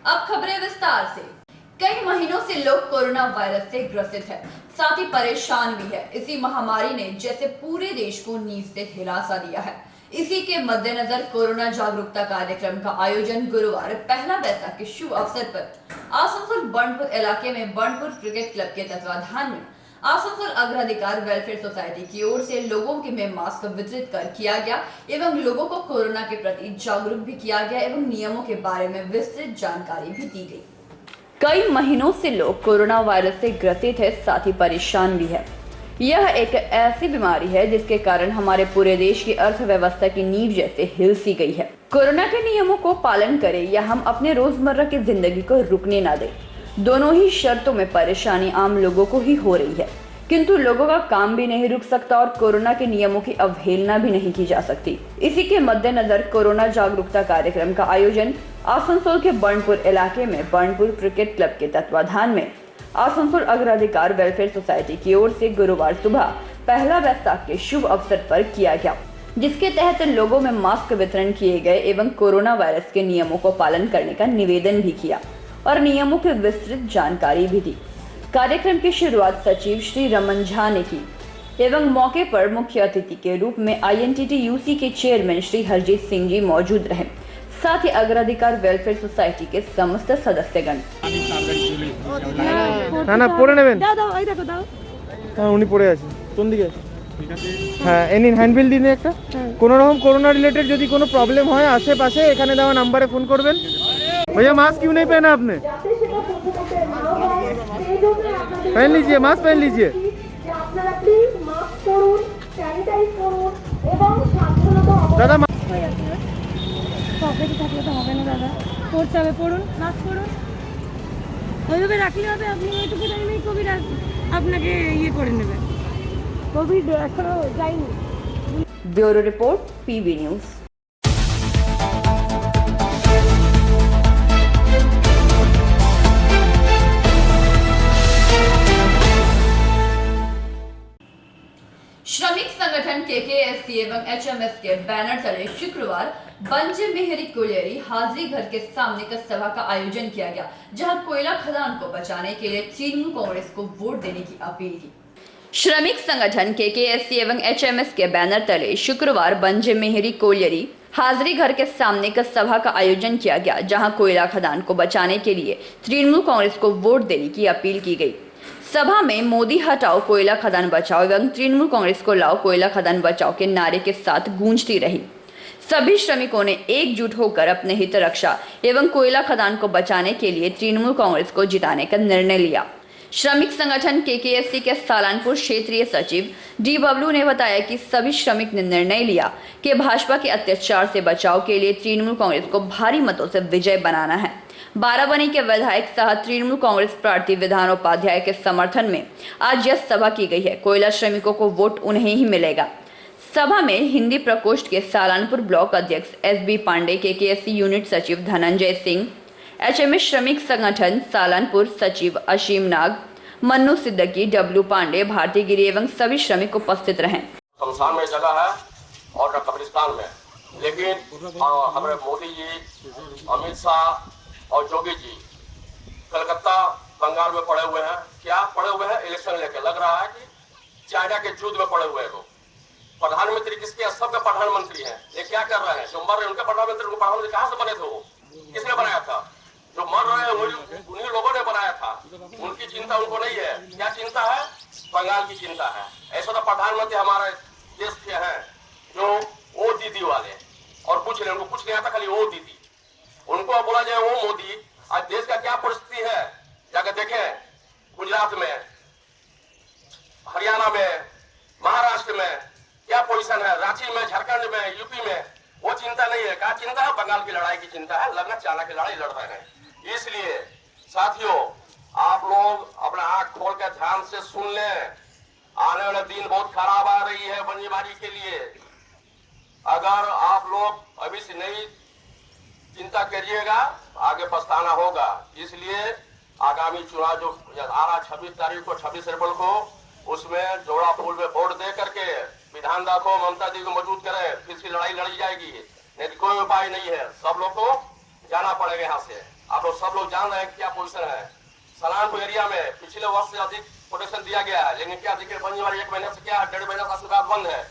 अब खबरें विस्तार से। कई महीनों से लोग कोरोना वायरस से ग्रसित है, साथ ही परेशान भी है। इसी महामारी ने जैसे पूरे देश को नींद से हिला सा दिया है। इसी के मद्देनजर कोरोना जागरूकता कार्यक्रम का आयोजन गुरुवार 1 बैसाख के शुभ अवसर पर आसनसोल बर्नपुर इलाके में बर्नपुर क्रिकेट क्लब के तत्वाधान में आसनसोल अग्राधिकार वेलफेयर सोसाइटी की ओर से लोगों के में मास्क वितरित कर किया गया एवं लोगों को कोरोना के प्रति जागरूक भी किया गया एवं नियमों के बारे में विस्तृत जानकारी भी दी गई। कई महीनों से लोग कोरोना वायरस से ग्रसित है, साथ ही परेशान भी है। यह एक ऐसी बीमारी है जिसके कारण हमारे पूरे देश की अर्थव्यवस्था की नींव जैसे हिल सी गई है। कोरोना के नियमों को पालन करें या हम अपने रोजमर्रा की जिंदगी को रुकने ना दें, दोनों ही शर्तों में परेशानी आम लोगों को ही हो रही है। किंतु लोगों का काम भी नहीं रुक सकता और कोरोना के नियमों की अवहेलना भी नहीं की जा सकती। इसी के मद्देनजर कोरोना जागरूकता कार्यक्रम का आयोजन आसनसोल के बर्नपुर इलाके में बर्नपुर क्रिकेट क्लब के तत्वाधान में आसनसोल अग्राधिकार वेलफेयर सोसाइटी की ओर से गुरुवार सुबह 1 बैसाख के शुभ अवसर पर किया गया, जिसके तहत लोगों में मास्क वितरण किए गए एवं कोरोना वायरस के नियमों को पालन करने का निवेदन भी किया और नियमों की विस्तृत जानकारी भी दी। कार्यक्रम की शुरुआत सचिव श्री रमन झा ने की एवं मौके पर मुख्य अतिथि के रूप में INTT-UC के चेयरमैन श्री हरजीत सिंह जी मौजूद रहे, साथ ही अग्राधिकार वेलफेयर सोसाइटी के समस्त सदस्यगण। না না পড়ে নেবেন। হ্যাঁ উনি পড়ে আছে কোন দিকে? হ্যাঁ এনি হ্যান্ডবিল দিন একটা। কোনো রকম করোনা রিলেটেড যদি কোনো প্রবলেম হয় আশেপাশে এখানে দেওয়া নাম্বারে ফোন করবেন। भैया मास्क क्यों नहीं पहना आपने? पहन लीजिए, मास्क पहन लीजिए। दादा পকেটে থাকলে তো হবে না দাদা, পড়তে হবে, পড়ুন, মাস্ক পড়ুন, ওইভাবে রাখলে হবে। আপনি ওইটুকু টাইমেই কোভিড আপনাকে ইয়ে করে নেবেন, কোভিড এখনো যায়নি। Bureau report PB news. श्रमिक संगठन KKSC एवं HMS के बैनर तले शुक्रवार बंजे मेहरी कोलियरी हाजिरी घर के सामने का सभा का आयोजन किया गया, जहां कोयला खदान को बचाने के लिए तृणमूल कांग्रेस को वोट देने की अपील की। श्रमिक संगठन KKSC एवं HMS के बैनर तले शुक्रवार बंजे मेहरी कोलियरी हाजिरी घर के सामने का सभा का आयोजन किया गया, जहां कोयला खदान को बचाने के लिए तृणमूल कांग्रेस को वोट देने की अपील की गई। सभा में मोदी हटाओ कोयला खदान बचाओ एवं तृणमूल कांग्रेस को लाओ कोयला खदान बचाओ के नारे के साथ गूंजती रही। सभी श्रमिकों ने एकजुट होकर अपने हित रक्षा एवं कोयला खदान को बचाने के लिए तृणमूल कांग्रेस को जिताने का निर्णय लिया। श्रमिक संगठन KKSC के सालानपुर क्षेत्रीय सचिव D बबलू ने बताया कि सभी श्रमिक ने निर्णय लिया कि भाजपा के अत्याचार से बचाव के लिए तृणमूल कांग्रेस को भारी मतों से विजय बनाना है। बाराबनी के विधायक सह तृणमूल कांग्रेस प्रार्थी विधान उपाध्याय के समर्थन में आज यह सभा की गई है। कोयला श्रमिकों को वोट उन्हें ही मिलेगा। सभा में हिंदी प्रकोष्ठ के सालानपुर ब्लॉक अध्यक्ष SB पांडे, KKSC यूनिट सचिव धनंजय सिंह, HMS श्रमिक संगठन सालानपुर सचिव असीम नाग, मन्नू सिद्दकी, W पांडे, भारती गिरी एवं सभी श्रमिक उपस्थित रहे। शमशान में जगह है और कब्रिस्तान में, लेकिन हमारे मोदी जी, अमित शाह और जोगी जी कलकत्ता बंगाल में पड़े हुए हैं। क्या पड़े हुए हैं? इलेक्शन लेके लग रहा है कि चाइना के युद्ध में पड़े हुए हैं। लोग प्रधानमंत्री किसके? सबके प्रधानमंत्री हैं। ये क्या कर रहे हैं? जो मर रहे उनके प्रधानमंत्री, उनको प्रधानमंत्री कहाँ से बने थे? वो किसने बनाया था? जो मर रहे हैं उन्हीं लोगों ने बनाया था। उनकी चिंता उनको नहीं है। क्या चिंता है? बंगाल की चिंता है। ऐसा तो प्रधानमंत्री हमारे देश के हैं जो ओ दीदी वाले, और कुछ नहीं, उनको कुछ नहीं आता, खाली ओ दीदी। उनको बोला जाए वो मोदी। आज देश का क्या परिस्थिति है जाकर देखें। गुजरात में, हरियाणा में, महाराष्ट्र में क्या पोजीशन है, रांची में, झारखंड में, यूपी में, वो चिंता नहीं है। क्या चिंता है? बंगाल की लड़ाई की चिंता है। लगना चाइना की लड़ाई लड़ रहे हैं। इसलिए साथियों, आप लोग अपना आंख खोल कर ध्यान से सुन लें। आने वाले दिन बहुत खराब आ रही है बंजीबारी के लिए। अगर आप लोग अभी से नहीं चिंता करिएगा, आगे पछताना होगा। इसलिए आगामी चुनाव जो आ रहा 26 तारीख को, 26 अप्रैल को, उसमें जोड़ा फूल में वोट दे करके विधान रखो, ममता जी को मजबूत करें। फिर से लड़ाई लड़ी जाएगी, नहीं तो कोई उपाय नहीं है। सब लोग को जाना पड़ेगा यहाँ से। आप लोग सब लोग जान रहे हैं क्या पोजीशन है। सलानपुर एरिया में पिछले वर्ष से अधिक प्रोटेक्शन दिया गया है, लेकिन क्या दिक्कत बनी हमारी 1 महीने से क्या 1.5 महीना का सुधार बंद है।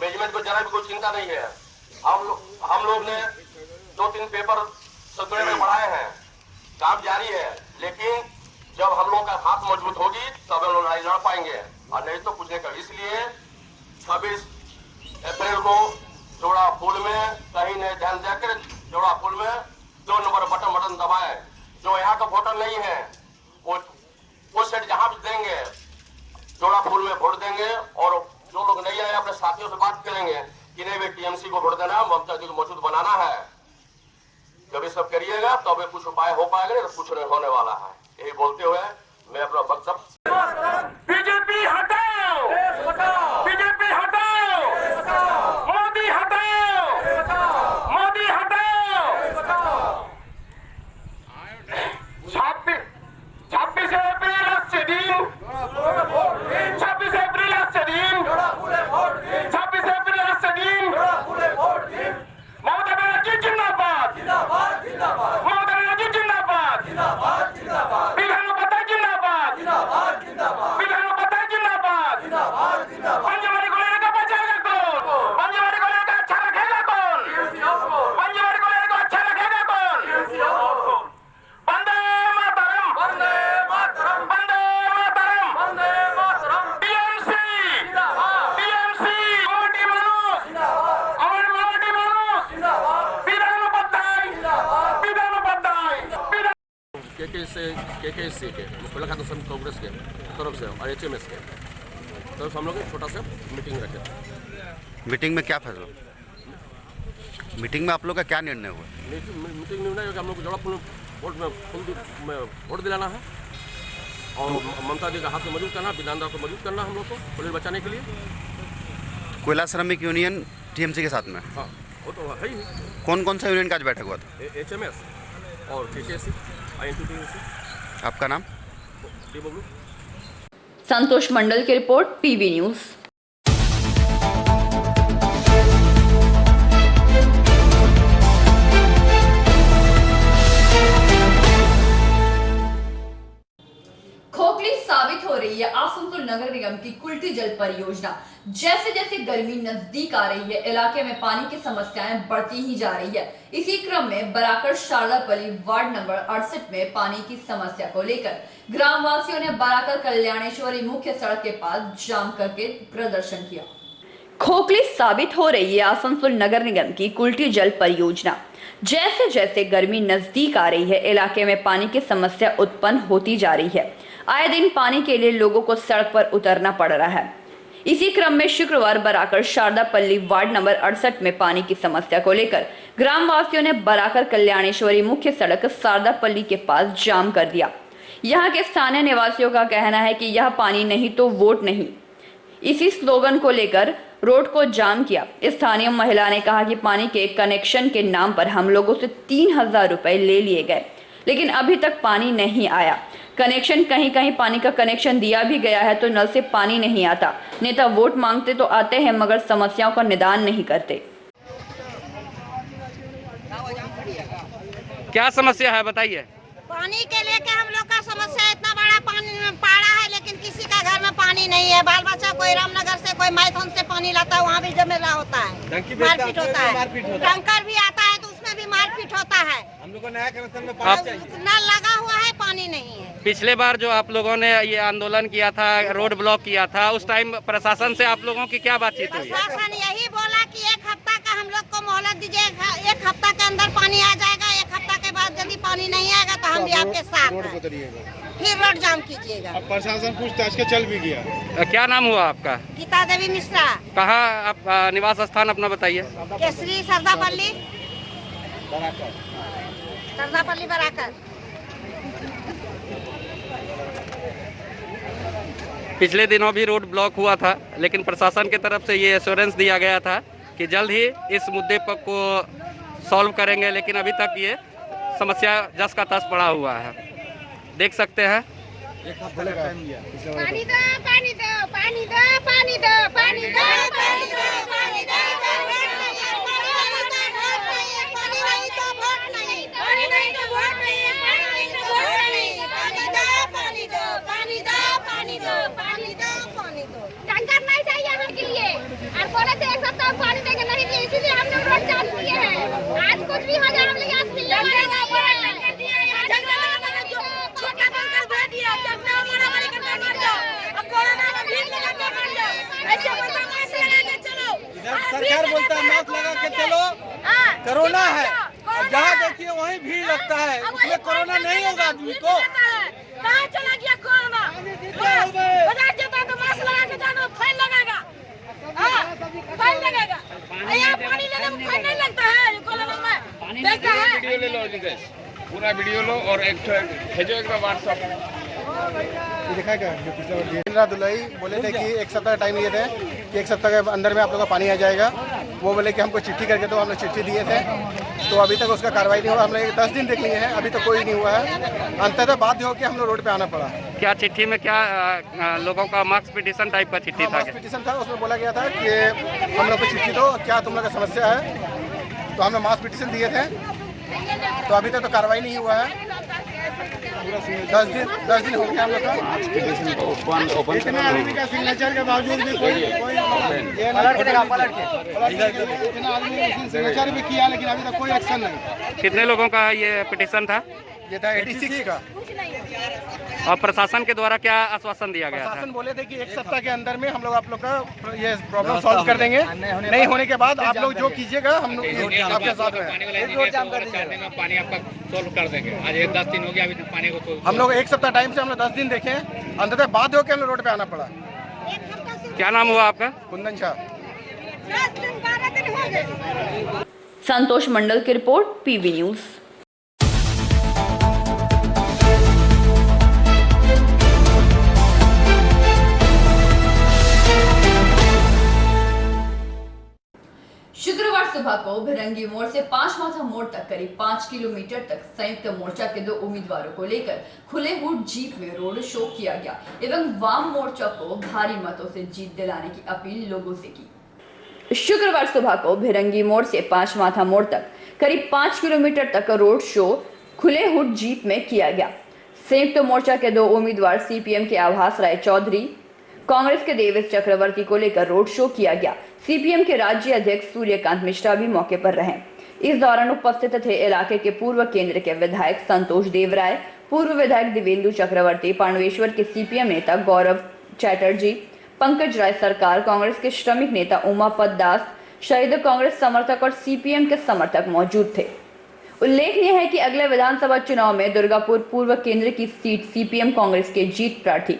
मैनेजमेंट को जरा भी कोई चिंता नहीं है। हम लोग ने 2-3 पेपर सदुए में बढ़ाए हैं, काम जारी है, लेकिन जब हम लोग का हाथ मजबूत होगी तब हम लोग लड़ाई लड़ पाएंगे, और नहीं तो कुछ नहीं कर। इसलिए 26 अप्रैल को जोड़ा पुल में कहीं ने ध्यान देकर जोड़ा पुल में 2 नंबर बटन दबाए। जो यहाँ का वोटर नहीं है वो सेट जहाँ भी देंगे जोड़ा पुल में वोट देंगे, और जो लोग नहीं आए अपने साथियों से बात करेंगे कि नहीं भाई टीएमसी को वोट देना, ममता जी को मौजूद बनाना है। जब ये सब करिएगा तब तो कुछ उपाय हो पाएगा, नहीं तो कुछ नहीं होने वाला है। यही बोलते हुए मैं अपना वक्तव्य बीजेपी हटाओ, बीजेपी हटाओ, मोदी हटाओ, मोदी हटाओ। 26 एप्रिल से दिन 26 एप्रिल से दिन 26 एप्रिल से दिन ममता बनर्जी जिंदाबाद, ममता बनर्जी जिंदाबाद, विधान पता जिंदाबाद, विधान पता जिंदाबाद। पंचवाड़ी को लेकर बचाएगा कौन? पंचवाड़ी को लेकर अच्छा रखेगा कौन? पंचवाड़ी को लेकर अच्छा रखेगा कौन? वंदे मातरम, वंदे मातरम, वंदे मातरम, वंदे मातरम। टीएमसी जिंदाबाद, टीएमसी मोटी मानुस जिंदाबाद, अमर मोटी मानुस जिंदाबाद, विधान पत्ताई जिंदाबाद, विधान पत्ताई। केकेसी के मुख्य खाद्य संघ कांग्रेस के तरफ से और HMS के तरफ से हम लोग एक छोटा सा मीटिंग रखे थे। मीटिंग में क्या फैसला? मीटिंग में आप लोग का क्या निर्णय हुआ? मीटिंग निर्णय कि हम लोग जोड़ा पुल में वोट दिलाना है, और ममता जी का हाथ में मजबूत करना, विधानसभा को मजबूत करना हम लोग को पुलिस बचाने के लिए। कोयला श्रमिक यूनियन TMC के साथ में? हाँ, वो तो है ही। कौन कौन सा यूनियन का आज बैठक हुआ था? HMS और KKC, INTTUC। आपका नाम? बबलू। संतोष मंडल की रिपोर्ट, PV न्यूज। खोखली साबित हो रही है आसनसोल नगर निगम की कुल्टी जल परियोजना। जैसे जैसे गर्मी नजदीक आ रही है, इलाके में पानी की समस्याएं बढ़ती ही जा रही है। इसी क्रम में बराकर शारदापल्ली वार्ड नंबर 68 में पानी की समस्या को लेकर ग्रामवासियों ने बराकर कल्याणेश्वरी मुख्य सड़क के पास जाम करके प्रदर्शन किया। खोखली साबित हो रही है आसनसोल नगर निगम की कुल्टी जल परियोजना। जैसे जैसे गर्मी नजदीक आ रही है, इलाके में पानी की समस्या उत्पन्न होती जा रही है। आए दिन पानी के लिए लोगों को सड़क पर उतरना पड़ रहा है। इसी क्रम में शुक्रवार बराकर शारदापल्ली वार्ड नंबर 68 में पानी की समस्या को लेकर ग्रामवासियों ने बराकर कल्याणेश्वरी मुख्य सड़क शारदापल्ली के पास जाम कर दिया। यहाँ के स्थानीय निवासियों का कहना है कि यह पानी नहीं तो वोट नहीं, इसी स्लोगन को लेकर रोड को जाम किया। स्थानीय महिला ने कहा कि पानी के कनेक्शन के नाम पर हम लोगों से 3000 रुपए ले लिए गए, लेकिन अभी तक पानी नहीं आया। कनेक्शन कहीं कहीं पानी का कनेक्शन दिया भी गया है तो नल से पानी नहीं आता। नेता वोट मांगते तो आते हैं मगर समस्याओं का निदान नहीं करते। क्या समस्या है बताइए? पानी के लेके हम लोग का समस्या इतना बड़ा पानी में पाड़ा है, लेकिन किसी का घर में पानी नहीं है। बाल बच्चा कोई रामनगर से कोई मैथन से पानी लाता है, वहाँ भी जमेला होता है, मारपीट होता है। टैंकर भी आता है तो उसमें भी मारपीट होता है। हम लोग को नया कनेक्शन में नल लगा हुआ है, पानी नहीं है। पिछले बार जो आप लोगों ने ये आंदोलन किया था, रोड ब्लॉक किया था, उस टाइम प्रशासन से आप लोगों की क्या बातचीत हुई? प्रशासन यही बोला कि 1 हफ्ता का हम लोग को मोहलत दीजिए, 1 हफ्ता के अंदर पानी आ जाएगा। 1 हफ्ता के बाद यदि पानी नहीं आएगा तो हम भी आपके साथ हैं, फिर रोड जाम कीजिएगा। अब प्रशासन पूछताछ के चल भी गया। क्या नाम हुआ आपका? गीता देवी मिश्रा। कहाँ आप निवास स्थान अपना बताइए? केसरी सरदापल्ली, सरदापल्ली बराकर। पिछले दिनों भी रोड ब्लॉक हुआ था, लेकिन प्रशासन की तरफ से ये एश्योरेंस दिया गया था कि जल्द ही इस मुद्दे पर को सॉल्व करेंगे, लेकिन अभी तक ये समस्या जस का तस पड़ा हुआ है। देख सकते हैं। पानी दो, पानी दो, पानी दो, पानी दो, पानी दो, पानी दो, पानी दो, पानी दो, पानी नहीं तो वोट नहीं, पानी नहीं तो वोट नहीं, पानी नहीं तो वोट नहीं। थे, एक सप्ताह पानी देके नहीं दिए, इसीलिए हम लोग रोड जाम किए हैं। आज कुछ भी हो जाए हम लोग यहाँ मिलने वाले हैं। झगड़ा लगा जो छोटा बनकर दे दिया, जब ना मारा मारी करके मर जाओ, अब कोरोना में भीड़ लगा के मर जाओ, ऐसे बोलता मास्क लगा के चलो। सरकार बोलता है मास्क लगा के चलो, कोरोना है, जहाँ देखिए वहीं भीड़ लगता है, उसमें कोरोना नहीं होगा आदमी को। कहाँ चला गया कोरोना? बाजार जाता तो मास्क लगा के जाना, फाइन लगेगा, फाइन लगेगा। यहाँ पानी लेने में फाइन नहीं लगता है कोरोना में, देखता है। वीडियो ले लो, पूरा वीडियो लो और एक भेजो एक व्हाट्सएप। दिखाएगा दुलाई बोले थे कि एक सप्ताह का टाइम दिए थे कि एक सप्ताह के अंदर में आप लोग का पानी आ जाएगा। वो बोले कि हमको चिट्ठी करके दो, हम लोग चिट्ठी दिए थे, तो अभी तक उसका कार्रवाई नहीं हुआ। हम लोग 10 दिन देख लिए हैं, अभी तो कोई नहीं हुआ है। अंततः बाध्य होकर हम लोग रोड पे आना पड़ा। क्या चिट्ठी में क्या लोगों का मार्क्स पिटीशन टाइप का चिट्ठी था? मार्क्स पिटीशन था, उसमें बोला गया था कि हम लोग को चिट्ठी दो, क्या तुम लोग का समस्या है। तो हम लोग मार्क्स पिटीशन दिए थे, तो अभी तक तो कार्रवाई नहीं हुआ है। 10 दिन हो गया हम लोग का। इतने आदमी का सिग्नेचर के बावजूद भी कोई इतना आदमी सिग्नेचर भी किया, लेकिन अभी तक कोई एक्शन नहीं। कितने लोगों का ये पिटीशन था? ये था 86 का। और प्रशासन के द्वारा क्या आश्वासन दिया गया था? प्रशासन बोले थे कि एक सप्ताह के अंदर में हम लोग आप लोग का ये प्रॉब्लम सॉल्व कर देंगे, नहीं होने के बाद आप लोग जो कीजिएगा हम लोग आपके साथ हैं। पानी आपका सोल्व कर देंगे। आज 10 दिन हो गया, अभी तक पानी को हम लोग एक सप्ताह टाइम से हम लोग 10 दिन देखे, अंततः बाध्य होकर हम लोग रोड पे आना पड़ा। क्या नाम हुआ आपका? कुंदन शाह। संतोष मंडल की रिपोर्ट, पीवी न्यूज। शुक्रवार सुबह को भिरंगी मोड़ से 5 माथा मोड़ तक करीब 5 किलोमीटर तक संयुक्त मोर्चा के 2 उम्मीदवारों को लेकर खुले हुड जीप में रोड शो किया गया एवं वाम मोर्चा को भारी मतों से जीत दिलाने की अपील लोगों से की। शुक्रवार सुबह को भिरंगी मोड़ से 5 माथा मोड़ तक करीब 5 किलोमीटर तक रोड शो खुले हुड जीप में किया गया। संयुक्त मोर्चा के 2 उम्मीदवार सीपीएम के आभास राय चौधरी, कांग्रेस के देवेश चक्रवर्ती को लेकर रोड शो किया गया। सीपीएम के राज्य अध्यक्ष सूर्यकांत मिश्रा भी मौके पर रहे। इस दौरान उपस्थित थे इलाके के पूर्व केंद्र के विधायक संतोष देव राय, पूर्व विधायक दिवेंदु चक्रवर्ती, पांडवेश्वर के सीपीएम नेता गौरव चैटर्जी, पंकज राय सरकार, कांग्रेस के श्रमिक नेता उमापत दास, शहीद कांग्रेस समर्थक और सीपीएम के समर्थक मौजूद थे। उल्लेखनीय है कि अगले विधानसभा चुनाव में दुर्गापुर पूर्व केंद्र की सीट सीपीएम कांग्रेस के जीत प्रार्थी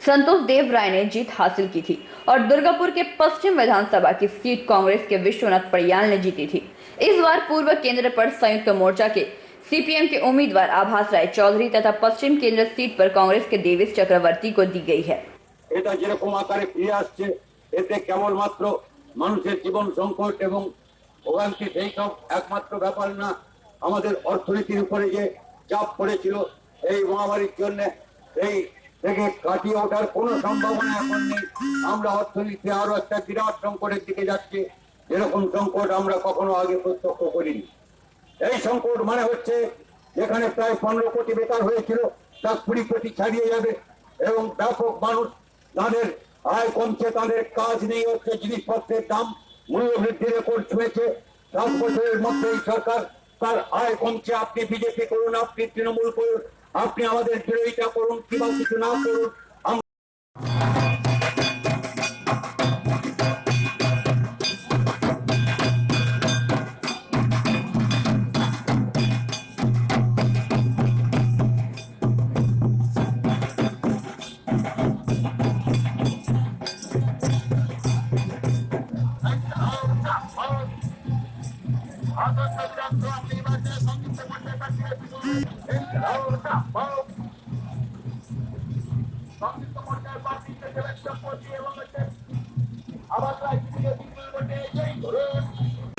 संतोष देव राय ने जीत हासिल की थी और दुर्गापुर के पश्चिम विधानसभा की सीट कांग्रेस के विश्वनाथ परियाल ने जीती थी। इस बार पूर्व केंद्र पर संयुक्त मोर्चा के सीपीएम के उम्मीदवार आभास राय चौधरी तथा पश्चिम केंद्र सीट पर कांग्रेस के देवेश चक्रवर्ती को दी गई है। এটা যেরকম আকারে ফিরে আসছে, এতে কেবলমাত্র মানুষের জীবন সংকট এবং ভোগান্তি সেই সব একমাত্র ব্যাপার না, আমাদের অর্থনীতির উপরে যে চাপ পড়েছিল এই মহামারীর জন্য এই থেকে কাটিয়ে ওঠার কোনো সম্ভাবনা এখন নেই। আমরা অর্থনীতি আরো একটা বিরাট সংকটের দিকে যাচ্ছে, যেরকম সংকট আমরা কখনো আগে প্রত্যক্ষ করিনি। এই সংকট মানে হচ্ছে যেখানে প্রায় 15 কোটি বেকার হয়েছিল তা 20 কোটি ছাড়িয়ে যাবে এবং ব্যাপক মানুষ তাদের আয় কমছে, তাদের কাজ নেই, হচ্ছে জিনিসপত্রের দাম মূল্যবৃদ্ধি রেকর্ড ছুঁয়েছে। 7 বছরের মধ্যে এই সরকার তার আয় কমছে। আপনি বিজেপি করুন, আপনি তৃণমূল করুন, আপনি আমাদের বিরোধিতা করুন কিংবা কিছু না করুন,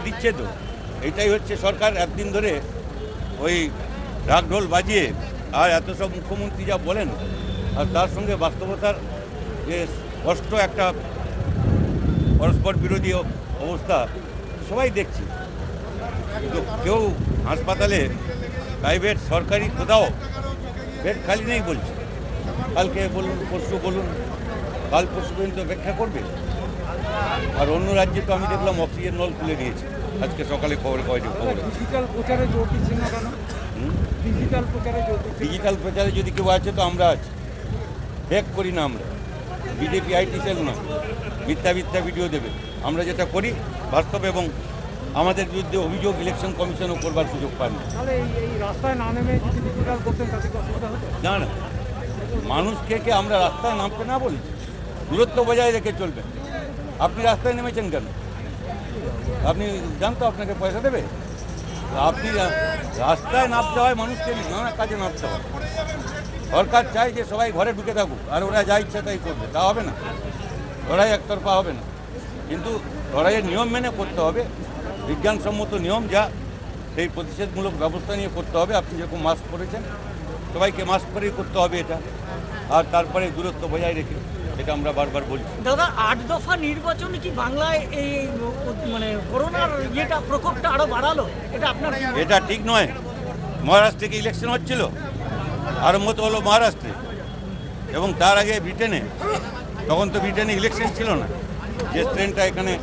দিচ্ছে তো। এটাই হচ্ছে সরকার এতদিন ধরে ওই ঢাকঢোল বাজিয়ে আর এত সব মুখ্যমন্ত্রী যা বলেন আর তার সঙ্গে বাস্তবতার যে স্পষ্ট একটা পরস্পর বিরোধী অবস্থা সবাই দেখছি। কিন্তু কেউ হাসপাতালে প্রাইভেট সরকারি কোথাও বেড খালি নেই বলছে। কালকে বলুন, পরশু বলুন, কাল পরশু পর্যন্ত অপেক্ষা করবে। আর অন্য রাজ্যে তো আমি দেখলাম অক্সিজেন নল খুলে দিয়েছে আজকে সকালে খবরে ডিজিটাল প্রচারে জোর দিচ্ছেন না কেন? ডিজিটাল প্রচারে জোর দিচ্ছেন? ডিজিটাল প্রচারে যদি কেউ আছে তো আমরা আছি, ফেক করি না আমরা, বিজেপি আইটি সেল নয়, মিথ্যা ভিডিও দেবে। আমরা যেটা করি বাস্তব, এবং আমাদের বিরুদ্ধে অভিযোগ ইলেকশন কমিশনও করবার সুযোগ পান না। তাহলে এই রাস্তায় না নেমে যদি ডিজিটাল করতেন তাতে কি অসুবিধা হতো? না না, মানুষকে আমরা রাস্তায় নামতে না বলছি, দূরত্ব বজায় রেখে চলবেন। আপনি রাস্তায় নেমেছেন কেন? আপনি জানতো আপনাকে পয়সা দেবে? আপনি রাস্তায় নামতে হয়, মানুষকে নানা কাজে নামতে হয়। সরকার চায় যে সবাই ঘরে ঢুকে থাকুক আর ওরা যা ইচ্ছা তাই করবে, তা হবে না। লড়াই একতরফা হবে না, কিন্তু লড়াইয়ের নিয়ম মেনে করতে হবে, বিজ্ঞানসম্মত নিয়ম যা সেই প্রতিষেধমূলক ব্যবস্থা নিয়ে করতে হবে। আপনি যেরকম মাস্ক পরেছেন, সবাইকে মাস্ক পরেই করতে হবে এটা, আর তারপরে দূরত্ব বজায় রেখে, এটা আমরা বারবার বলছি। দাদা 8 দফা নির্বাচনে কি বাংলায় এই মানে করোনার ইয়েটা প্রকোপটা আরো বাড়ালো? এটা আপনার এটা ঠিক নয়। মহারাষ্ট্রে কি ইলেকশন হচ্ছিল? আরম্ভ তো হলো মহারাষ্ট্রে, এবং তার আগে ব্রিটেনে। তখন তো ব্রিটেনে ইলেকশন ছিল না। যে স্ট্রেনটা এখানে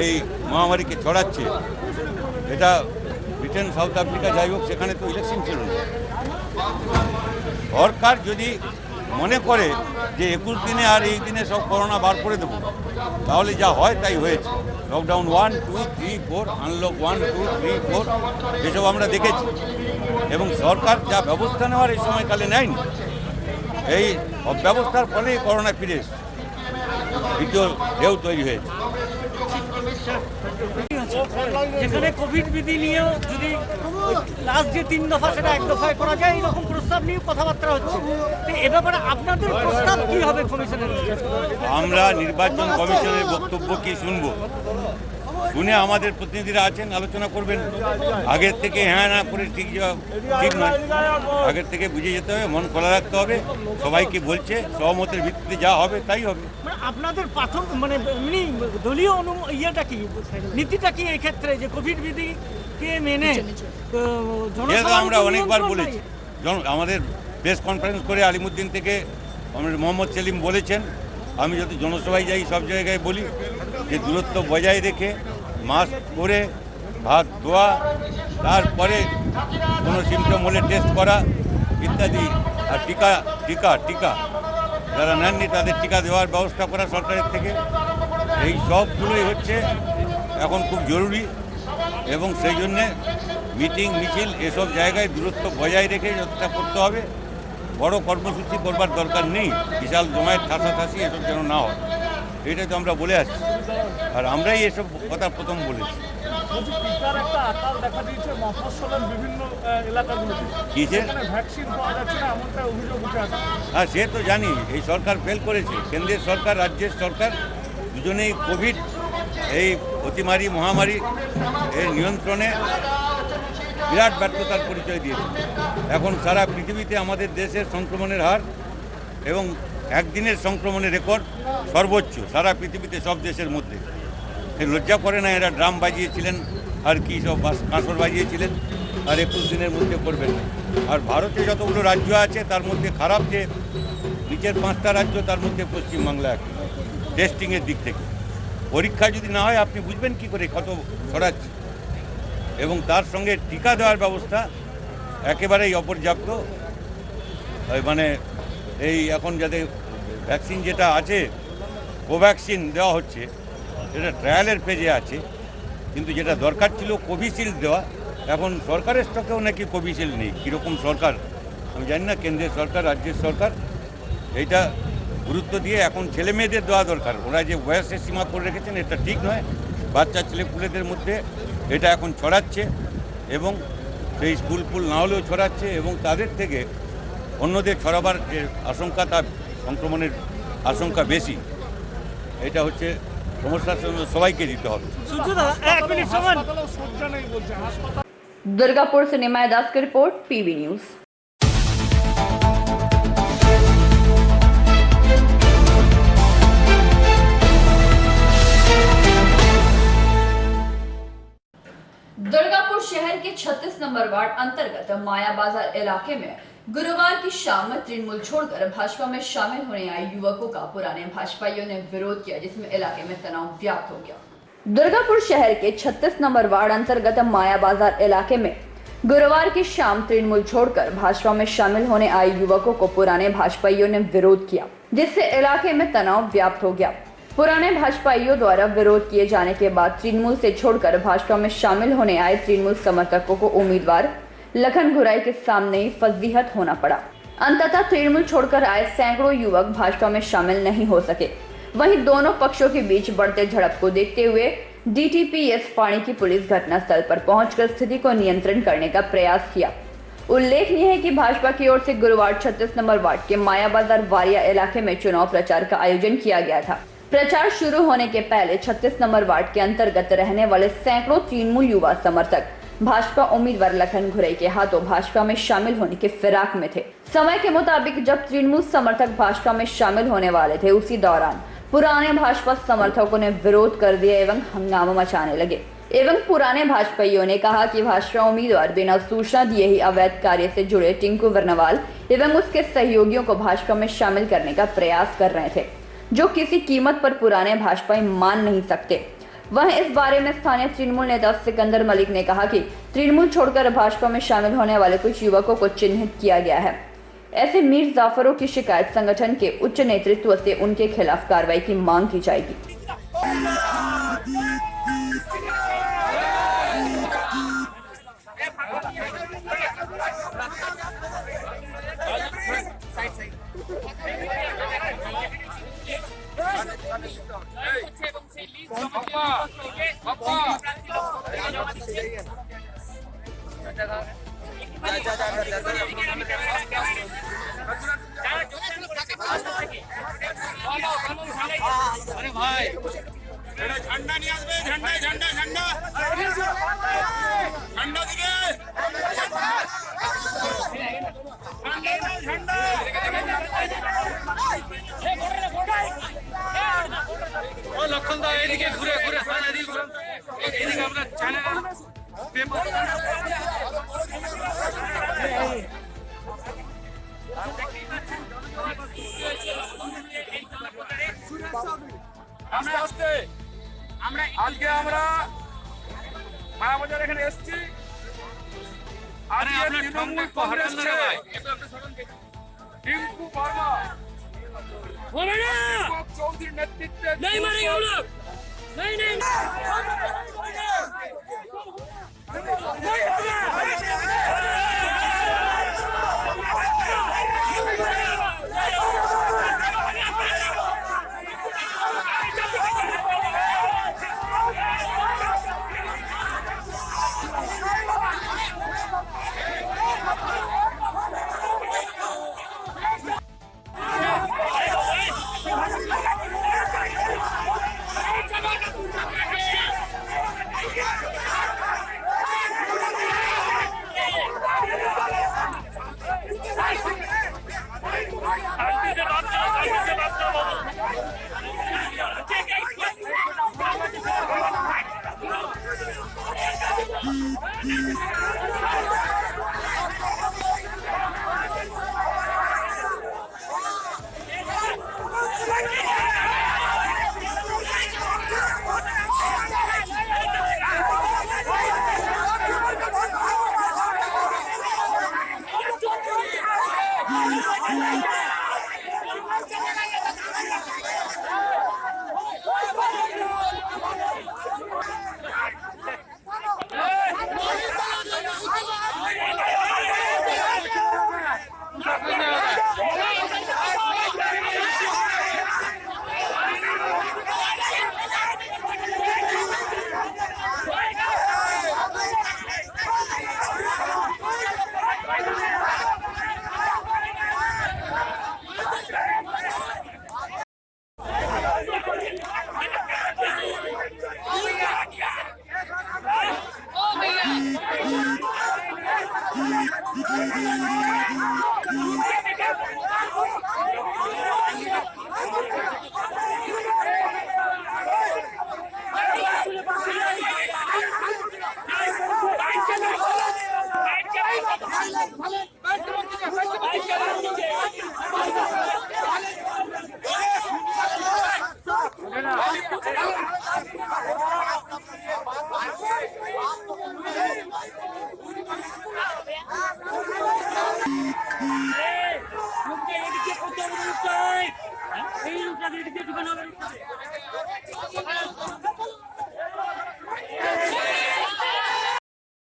এই মহামারীকে ছড়াচ্ছে, এটা ব্রিটেন, সাউথ আফ্রিকা, যাই হোক, সেখানে তো ইলেকশন ছিল না। সরকার যদি মনে করে যে 21 দিনে আর এই দিনে সব করোনা বার করে দেবো, তাহলে যা হয় তাই হয়েছে। লকডাউন 1, 2, 3, 4, আনলক 1, 2, 3, 4, এসব আমরা দেখেছি। এবং সরকার যা ব্যবস্থা নেওয়ার এই সময়কালে নেয়নি, এই ব্যবস্থার ফলেই করোনা ফিরে এসেছে, দ্বিতীয় ঢেউ তৈরি হয়েছে। যেখানে কোভিড বিধি নিয়েও যদি লাস্ট যে 3 দফা সেটা 1 দফায় করা যায়, এরকম প্রস্তাব নিয়ে কথাবার্তা হচ্ছে। তো এ ব্যাপারে আপনাদের প্রস্তাব কি হবে কমিশনের? আমরা নির্বাচন কমিশনের বক্তব্য কি শুনবো, শুনে আমাদের প্রতিনিধিরা আছেন, আলোচনা করবেন। আগের থেকে হ্যাঁ না করে ঠিক নয়, আগের থেকে বুঝে যেতে হবে, মন খোলা রাখতে হবে। সবাইকে বলছে সহমতের ভিত্তিতে যা হবে তাই হবে। মানে আপনাদের প্রাথমিক মানে এমনি দলীয় ইয়েটা কি, নীতিটা কি এই ক্ষেত্রে, যে কোভিড বিধিকে মেনে আমরা অনেকবার বলেছি। আমাদের প্রেস কনফারেন্স করে আলিমুদ্দিন থেকে আমাদের মোহাম্মদ সেলিম বলেছেন, আমি যত জনসভায় যাই সব জায়গায় বলি যে দূরত্ব বজায় রেখে, মাস্ক পরে, হাত ধোয়া, তারপরে কোনো সিমটম হলে টেস্ট করা ইত্যাদি, আর টিকা যারা নেননি তাদের টিকা দেওয়ার ব্যবস্থা করা সরকারের থেকে। এই সবগুলোই হচ্ছে এখন খুব জরুরি, এবং সেই জন্যে মিটিং মিছিল এসব জায়গায় দূরত্ব বজায় রেখে যতটা করতে হবে। বড় কর্মসূচি করবার দরকার নেই, বিশাল জমায়েত ঠাসাঠাসি এসব যেন না হয়, এটাই তো আমরা বলে আসছি, আর আমরাই এসব কথা প্রথম বলেছি। হ্যাঁ, সে তো জানি, এই সরকার ফেল করেছে। কেন্দ্রের সরকার, রাজ্যের সরকার দুজনেই কোভিড, এই অতিমারি মহামারী এর নিয়ন্ত্রণে বিরাট ব্যর্থতার পরিচয় দিয়েছে। এখন সারা পৃথিবীতে আমাদের দেশের সংক্রমণের হার এবং একদিনের সংক্রমণের রেকর্ড সর্বোচ্চ সারা পৃথিবীতে, সব দেশের মধ্যে। লজ্জা করে না? এরা ড্রাম বাজিয়েছিলেন আর কি সব কাঁসর বাজিয়েছিলেন, আর 21 দিনের মধ্যে করবেন। আর ভারতে যতগুলো রাজ্য আছে তার মধ্যে খারাপ যে নিচের 5টা রাজ্য, তার মধ্যে পশ্চিমবাংলা এক, টেস্টিংয়ের দিক থেকে। পরীক্ষা যদি না হয় আপনি বুঝবেন কি করে কত ছড়াচ্ছে। এবং তার সঙ্গে টিকা দেওয়ার ব্যবস্থা একেবারেই অপর্যাপ্ত। মানে এই এখন যাতে ভ্যাকসিন যেটা আছে, কোভ্যাক্সিন দেওয়া হচ্ছে, সেটা ট্রায়ালের ফেজে আছে, কিন্তু যেটা দরকার ছিল কোভিশিল্ড দেওয়া, এখন সরকারের স্টকেও নাকি কোভিশিল্ড নেই। কীরকম সরকার আমি জানি না, কেন্দ্রের সরকার, রাজ্যের সরকার, এইটা গুরুত্ব দিয়ে এখন ছেলে মেয়েদের দেওয়া দরকার। ওরা যে বয়সের সীমা করে রেখেছেন এটা ঠিক নয়। বাচ্চা ছেলেপুলেদের মধ্যে এটা এখন ছড়াচ্ছে, এবং সেই স্কুল না হলেও ছড়াচ্ছে, এবং তাদের থেকে অন্যদের ছড়াবার যে আশঙ্কা, তার সংক্রমণের আশঙ্কা বেশি। এটা হচ্ছে সমস্যার জন্য সবাইকে দিতে হবে। दुर्गापुर से निमाय दास की रिपोर्ट, पीवी न्यूज। दुर्गापुर शहर के 36 नंबर वार्ड अंतर्गत माया बाजार इलाके में गुरुवार की शाम में तृणमूल छोड़कर भाजपा में शामिल होने आए युवकों का पुराने भाजपाइयों ने विरोध किया, जिसमें इलाके में तनाव व्याप्त हो गया। दुर्गापुर शहर के 36 नंबर वार्ड अंतर्गत माया बाजार इलाके में गुरुवार की शाम तृणमूल छोड़कर भाजपा में शामिल होने आए युवकों को पुराने भाजपाइयों ने विरोध किया, जिससे इलाके में तनाव व्याप्त हो गया। पुराने भाजपाइयों द्वारा विरोध किए जाने के बाद तृणमूल से छोड़कर भाजपा में शामिल होने आए तृणमूल समर्थकों को उम्मीदवार लखन घुराई के सामने ही फजीहत होना पड़ा। अंततः तृणमूल छोड़कर आए सैकड़ों युवक भाजपा में शामिल नहीं हो सके। वहीं दोनों पक्षों के बीच बढ़ते झड़प को देखते हुए डीटीपीएस फाणी की पुलिस घटनास्थल पर पहुंचकर स्थिति को नियंत्रण करने का प्रयास किया। उल्लेखनीय है कि भाजपा की ओर से गुरुवार 36 नंबर वार्ड के माया बाजार वारिया इलाके में चुनाव प्रचार का आयोजन किया गया था। प्रचार शुरू होने के पहले 36 नंबर वार्ड के अंतर्गत रहने वाले सैकड़ों तृणमूल युवा समर्थक भाजपा उम्मीदवार लखन घुराई के हाथों भाजपा में शामिल होने के फिराक में थे। समय के मुताबिक जब तृणमूल समर्थक भाजपा में शामिल होने वाले थे, उसी दौरान पुराने भाजपा समर्थकों ने विरोध कर दिया एवं हंगामा मचाने लगे। एवं पुराने भाजपाइयों ने कहा कि भाजपा उम्मीदवार बिना सूचना दिए ही अवैध कार्य से जुड़े टिंकू वर्नवाल एवं उसके सहयोगियों को भाजपा में शामिल करने का प्रयास कर रहे थे, जो किसी कीमत पर पुराने भाजपाई मान नहीं सकते। वह इस बारे में स्थानीय तृणमूल नेता सिकंदर मलिक ने कहा कि तृणमूल छोड़कर भाजपा में शामिल होने वाले कुछ युवकों को चिन्हित किया गया है। ऐसे मीर जाफरों की शिकायत संगठन के उच्च नेतृत्व से उनके खिलाफ कार्रवाई की मांग की जाएगी। अरे भाई झंडा नहीं आसबे, झंडा झंडा झंडा झंडा दिखे झंडा ओ लखन दा एदिके घुरे घुरे साना दी एदिके আমরা চ্যানেল পেপার আমরা আসতে আমরা আজকে আমরা মায়াবাজার এখানে এসেছি। আরে আপনার সামনে কংগ্রেস না ভাই, এটা আপনি সরণ দেখুন। টিঙ্কু বর্মা बोले ना चौधरी नेतृत्व नहीं मारेंगे हम लोग, नहीं नहीं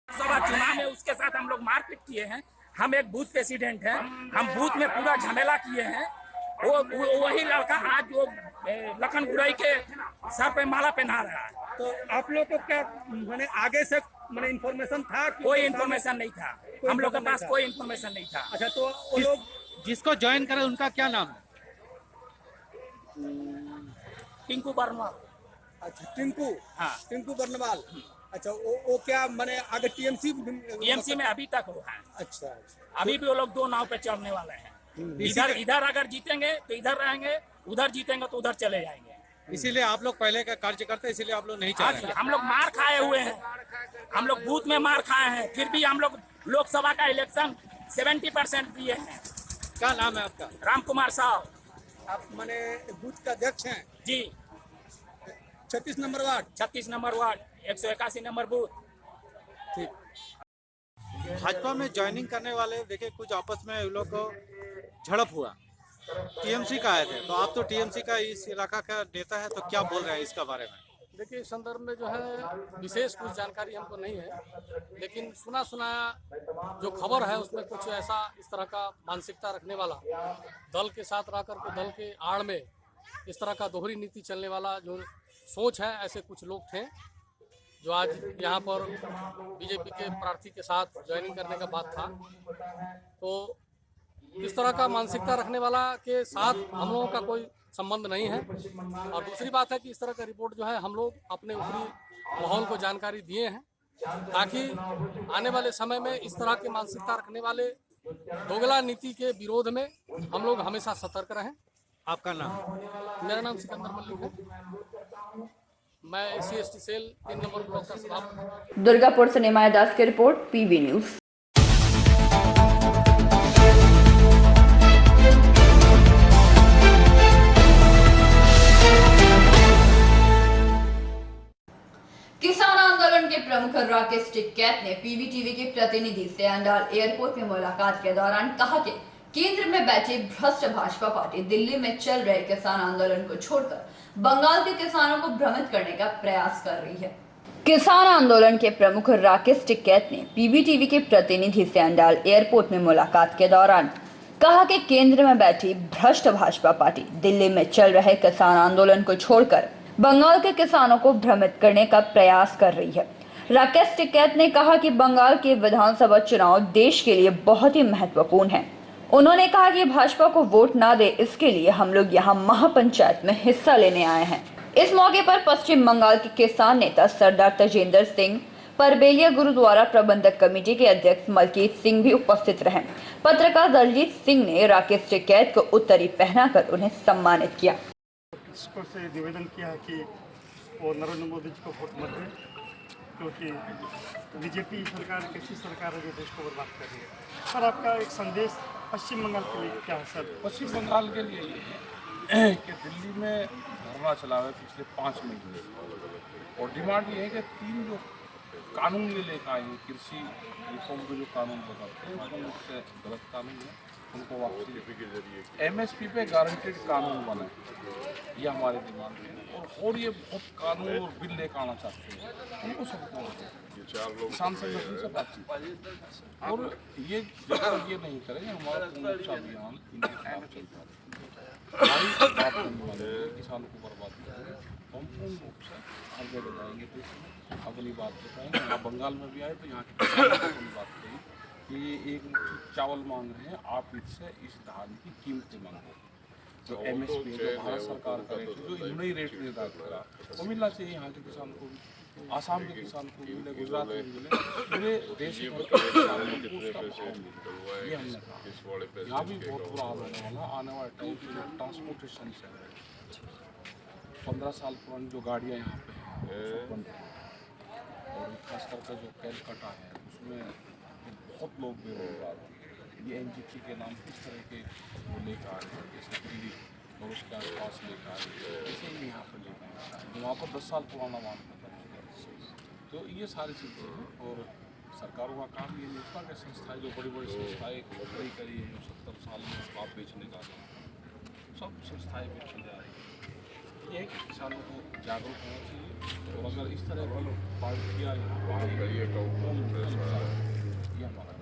लोकसभा चुनाव में उसके साथ हम लोग मारपीट किए हैं। हम एक बूथ प्रेसिडेंट हैं, हम बूथ में पूरा झमेला किए हैं। वो वही लड़का आज वो लखन गुरई के सर पे माला पहना रहा है। तो आप लोग को क्या मैंने आगे से मैंने इन्फॉर्मेशन था? कोई इन्फॉर्मेशन नहीं था, हम लोग के पास कोई इन्फॉर्मेशन नहीं था। अच्छा, तो वो लोग जिसको ज्वाइन करे उनका क्या नाम है? टिंकू वर्मा। अच्छा, टिंकू। हाँ, टिंकू बर्नवाल। अच्छा, वो क्या मैंने आगे टीएमसी में अभी तक हो है। अच्छा, अभी भी वो लोग दो नाव पे चढ़ने वाले हैं। इधर अगर जीतेंगे तो इधर रहेंगे, उधर जीतेंगे तो उधर चले जाएंगे। इसीलिए आप लोग पहले का कार्य करते हैं, इसीलिए आप लोग नहीं चाह रहे। हम लोग मार खाए हुए हैं, हम लोग बूथ में मार खाए हैं, फिर भी हम लोग लोकसभा का इलेक्शन 70% दिए हैं। क्या नाम है आपका? राम कुमार साहब। आप मैंने बूथ का अध्यक्ष हैं जी। 36 number ward. 36 number ward, 181 number booth. ठीक। भाजपा में ज्वाइनिंग करने वाले देखिए कुछ आपस में लोग को झड़प हुआ, टीएमसी का आए थे, तो आप तो टीएमसी का इस इलाका का नेता है, तो क्या बोल रहे हैं इसका बारे में? देखिए, इस संदर्भ में जो है विशेष कुछ जानकारी हमको नहीं है, लेकिन सुना सुनाया जो खबर है उसमें कुछ ऐसा इस तरह का मानसिकता रखने वाला, दल के साथ रह कर के दल के आड़ में इस तरह का दोहरी नीति चलने वाला जो सोच है, ऐसे कुछ लोग थे जो आज यहाँ पर बीजेपी के प्रार्थी के साथ ज्वाइनिंग करने का बात था। तो इस तरह का मानसिकता रखने वाला के साथ हम लोगों का कोई संबंध नहीं है। और दूसरी बात है कि इस तरह का रिपोर्ट जो है हम लोग अपने ऊपरी माहौल को जानकारी दिए हैं, ताकि आने वाले समय में इस तरह के मानसिकता रखने वाले दोगला नीति के विरोध में हम लोग हमेशा सतर्क रहें। आपका नाम? मेरा नाम सिकंदर मल्लिक है, मैं SC/ST सेल 3 नंबर ब्लॉक का सभापति। दुर्गापुर से निमाय दास की रिपोर्ट, PB न्यूज। किसान आंदोलन के प्रमुख राकेश टिकैत ने PBTV के प्रतिनिधि से अंडाल एयरपोर्ट में मुलाकात के दौरान कहा कि केंद्र में बैठी भ्रष्ट भाजपा पार्टी दिल्ली में चल रहे किसान आंदोलन को छोड़कर बंगाल के किसानों को भ्रमित करने का प्रयास कर रही है। किसान आंदोलन के प्रमुख राकेश टिकैत ने PBTV के प्रतिनिधि से अंडाल एयरपोर्ट में मुलाकात के दौरान कहा कि केंद्र में बैठी भ्रष्ट भाजपा पार्टी दिल्ली में चल रहे किसान आंदोलन को छोड़कर बंगाल के किसानों को भ्रमित करने का प्रयास कर रही है। राकेश टिकैत ने कहा कि बंगाल के विधानसभा चुनाव देश के लिए बहुत ही महत्वपूर्ण है। उन्होंने कहा कि भाजपा को वोट ना दे, इसके लिए हम लोग यहाँ महापंचायत में हिस्सा लेने आए हैं। इस मौके पर पश्चिम बंगाल के किसान नेता सरदार तजेंद्र सिंह, परबेलिया गुरुद्वारा प्रबंधक कमेटी के अध्यक्ष मलकीत सिंह भी उपस्थित रहे। पत्रकार दलजीत सिंह ने राकेश टिकैत को उत्तरी पहनाकर उन्हें सम्मानित किया। इसको से निवेदन किया है कि वो नरेंद्र मोदी जी को वोट मत दें, क्योंकि बीजेपी सरकार कैसी सरकार है जो देश को बर्बाद कर रही है। सर, आपका एक संदेश पश्चिम बंगाल के लिए क्या है सर? पश्चिम बंगाल के लिए ये है कि दिल्ली में धरना चला हुआ है पिछले 5 महीने से, और डिमांड ये है कि 3 जो कानून ये लेकर आए हैं, कृषि रिफॉर्म को जो कानून बताते हैं उससे गलत कानून है, उनको वापसी के जरिए MSP पे गारंटेड कानून बने, ये हमारी डिमांड है। और ये बहुत कानून और बिल लेकर आना चाहते हैं, उनको सबको किसान संगठन से बातचीत, और ये जब ये नहीं करेंगे हमारा पूर्ण अभियान इनके खिलाफ चलता है। हमारी बात नहीं मानेंगे, किसान को बर्बाद करेंगे, हम पूर्ण रूप से आगे बढ़ाएंगे, देश में अपनी बात बताएंगे। यहाँ बंगाल में भी आए तो यहाँ के किसानों को अपनी बात कही कि ये 1 मुट्ठी चावल मांग रहे हैं, आप इससे इस धान की कीमतें मांगो, जो MSP जो भारत सरकार का रेट जो इन्होंने ही रेट निर्धारित करा वो मिलना चाहिए यहाँ के किसान को भी, आसाम के किसान को मिले, गुजरात में मिले, पूरे देश के किसानों को उसका भाव मिले। ये हमने कहा यहाँ भी बहुत बुरा हाल होने वाला आने वाले टाइम के ट्रांसपोर्टेशन से 15 साल पुरानी जो गाड़ियाँ यहाँ पे हैं बंद हैं, और खास करके जो कैलकाटा है उसमें बहुत लोग बेरोजगार हैं। ये NGT के नाम किस तरह के वो लेकर आ रहे हैं, जैसे दिल्ली और उसके आसपास लेकर आ रहे हैं, ऐसे ही यहाँ पर लेकर आ रहे हैं, वहाँ पर 10 साल पुराना मान खत्म हो गया। तो ये सारी चीज़ें हैं, और सरकारों का काम ये नहीं होता कि संस्थाएँ जो बड़ी बड़ी संस्थाएँ खड़ी करी है 70 साल में बाप बेचने का, सब संस्थाएँ बेचने जा रही हैं। ये कि किसानों को जागरूक होना चाहिए और अगर इस तरह की पार्टियाँ ये हमारा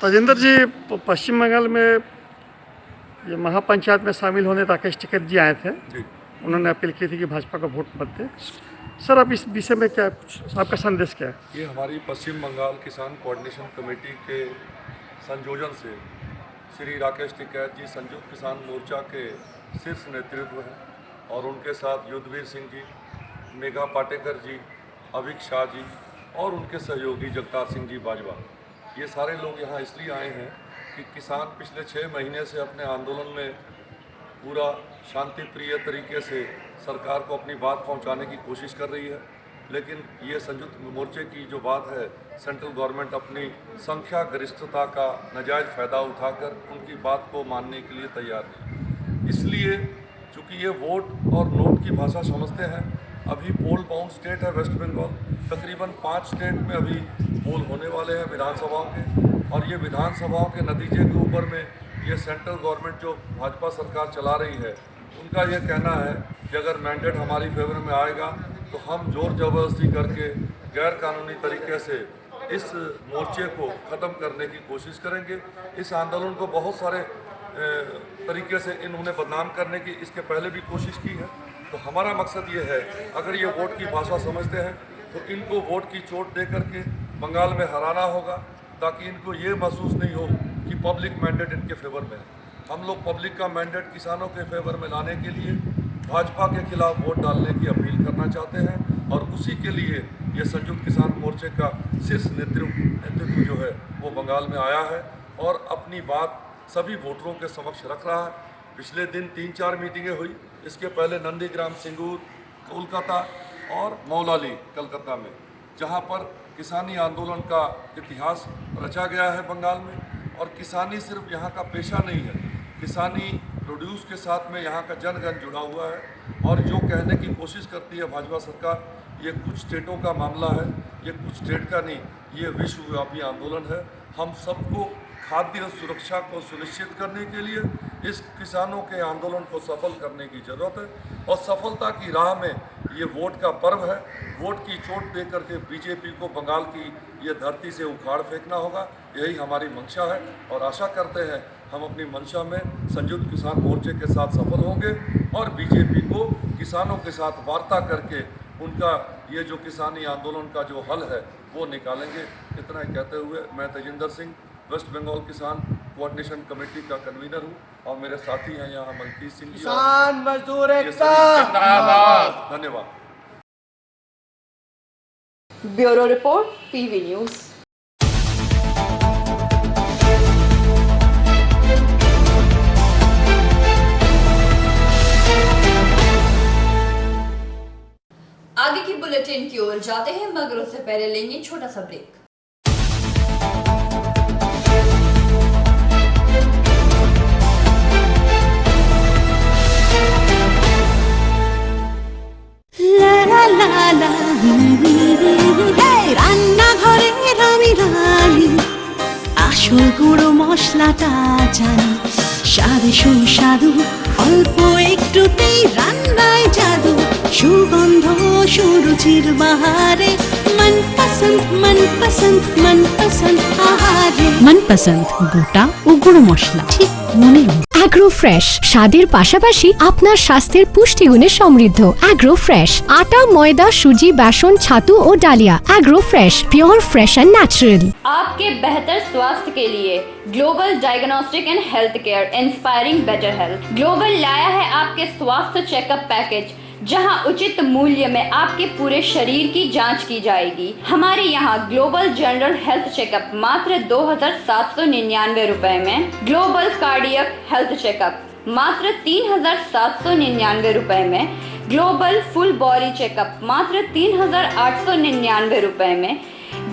तजेंद्र जी, पश्चिम बंगाल में ये महापंचायत में शामिल होने राकेश टिकैत जी आए थे। उन्होंने अपील की थी कि भाजपा का वोट मत दें। सर, आप इस विषय में क्या, आपका संदेश क्या है? ये हमारी पश्चिम बंगाल किसान कोऑर्डिनेशन कमेटी के संयोजन से श्री राकेश टिकैत जी संयुक्त किसान मोर्चा के शीर्ष नेतृत्व हैं और उनके साथ युद्धवीर सिंह जी, मेघा पाटेकर जी, अभिक शाह जी और उनके सहयोगी जगतार सिंह जी बाजवा, ये सारे लोग यहाँ इसलिए आए हैं कि किसान पिछले 6 महीने से अपने आंदोलन में पूरा शांति प्रिय तरीके से सरकार को अपनी बात पहुंचाने की कोशिश कर रही है, लेकिन ये संयुक्त मोर्चे की जो बात है, सेंट्रल गवर्नमेंट अपनी संख्या गरिष्ठता का नाजायज़ फ़ायदा उठाकर उनकी बात को मानने के लिए तैयार नहीं। इसलिए चूँकि ये वोट और नोट की भाषा समझते हैं, अभी पोल बाउंड स्टेट है वेस्ट बंगाल, तकरीबन 5 स्टेट में अभी पोल होने वाले हैं विधानसभाओं के, और ये विधानसभाओं के नतीजे के ऊपर में ये सेंट्रल गवर्नमेंट जो भाजपा सरकार चला रही है, उनका ये कहना है कि अगर मैंडेट हमारी फेवर में आएगा तो हम जोर ज़बरदस्ती करके गैर कानूनी तरीके से इस मोर्चे को ख़त्म करने की कोशिश करेंगे। इस आंदोलन को बहुत सारे तरीके से इन्होंने बदनाम करने की इसके पहले भी कोशिश की है। तो हमारा मकसद ये है, अगर ये वोट की भाषा समझते हैं तो इनको वोट की चोट दे करके बंगाल में हराना होगा, ताकि इनको ये महसूस नहीं हो कि पब्लिक मैंडेट इनके फेवर में है। हम लोग पब्लिक का मैंडेट किसानों के फेवर में लाने के लिए भाजपा के खिलाफ वोट डालने की अपील करना चाहते हैं, और उसी के लिए ये संयुक्त किसान मोर्चे का शीर्ष नेतृत्व जो है वो बंगाल में आया है और अपनी बात सभी वोटरों के समक्ष रख रहा है। पिछले दिन 3-4 मीटिंगें हुई, इसके पहले नंदीग्राम, सिंगूर, कोलकाता और मौलाली कलकत्ता में, जहां पर किसानी आंदोलन का इतिहास रचा गया है बंगाल में। और किसानी सिर्फ यहाँ का पेशा नहीं है, किसानी प्रोड्यूस के साथ में यहाँ का जन जुड़ा हुआ है। और जो कहने की कोशिश करती है भाजपा सरकार, ये कुछ स्टेटों का मामला है, ये कुछ स्टेट का नहीं, ये विश्वव्यापी आंदोलन है। हम सबको खाद्य सुरक्षा को सुनिश्चित करने के लिए इस किसानों के आंदोलन को सफल करने की ज़रूरत है, और सफलता की राह में ये वोट का पर्व है। वोट की चोट दे करके बीजेपी को बंगाल की ये धरती से उखाड़ फेंकना होगा, यही हमारी मंशा है। और आशा करते हैं हम अपनी मंशा में संयुक्त किसान मोर्चे के साथ सफल होंगे और बीजेपी को किसानों के साथ वार्ता करके उनका ये जो किसानी आंदोलन का जो हल है वो निकालेंगे। इतना ही कहते हुए मैं तजिंदर सिंह, वेस्ट बंगाल किसान कोऑर्डिनेशन कमेटी का कन्वीनर हूँ, और मेरे साथी हैं यहाँ मलकीत सिंह जी। किसान मजदूर एकता जिंदाबाद। धन्यवाद। Bureau report, PV news. आगे की बुलेटिन की ओर जाते हैं, मगर उससे पहले लेंगे छोटा सा ब्रेक। রান্নাঘরের আমি রানী, আসল গুঁড়ো মশলাটা জানি, স্বাদে সুস্বাদু অল্প একটুতেই রান্নায় জাদু, সুগন্ধ সুরুচির বাহারে মনপসন্দ আহারে। মনপসন্দ গোটা ও গুঁড়ো মশলা ঠিক মনের মতো। অ্যাগ্রো ফ্রেশ স্বাদের পাশাপাশি আপনার স্বাস্থ্যের পুষ্টিগুণে সমৃদ্ধ। অ্যাগ্রো ফ্রেশ আটা, ময়দা, সুজি, বেসন, ছাতু ও ডালিয়া। Agro fresh pure fresh and natural. आपके बेहतर स्वास्थ्य के लिए global diagnostic and health care inspiring better health. Global लाया है आपके स्वास्थ्य चेकअप पैकेज, जहां उचित मूल्य में आपके पूरे शरीर की जांच की जाएगी। हमारे यहाँ ग्लोबल जनरल हेल्थ चेकअप मात्र 2799 रुपए में, ग्लोबल कार्डियक हेल्थ चेकअप मात्र 3799 रुपए में, ग्लोबल फुल बॉडी चेकअप मात्र 3899 रुपए में,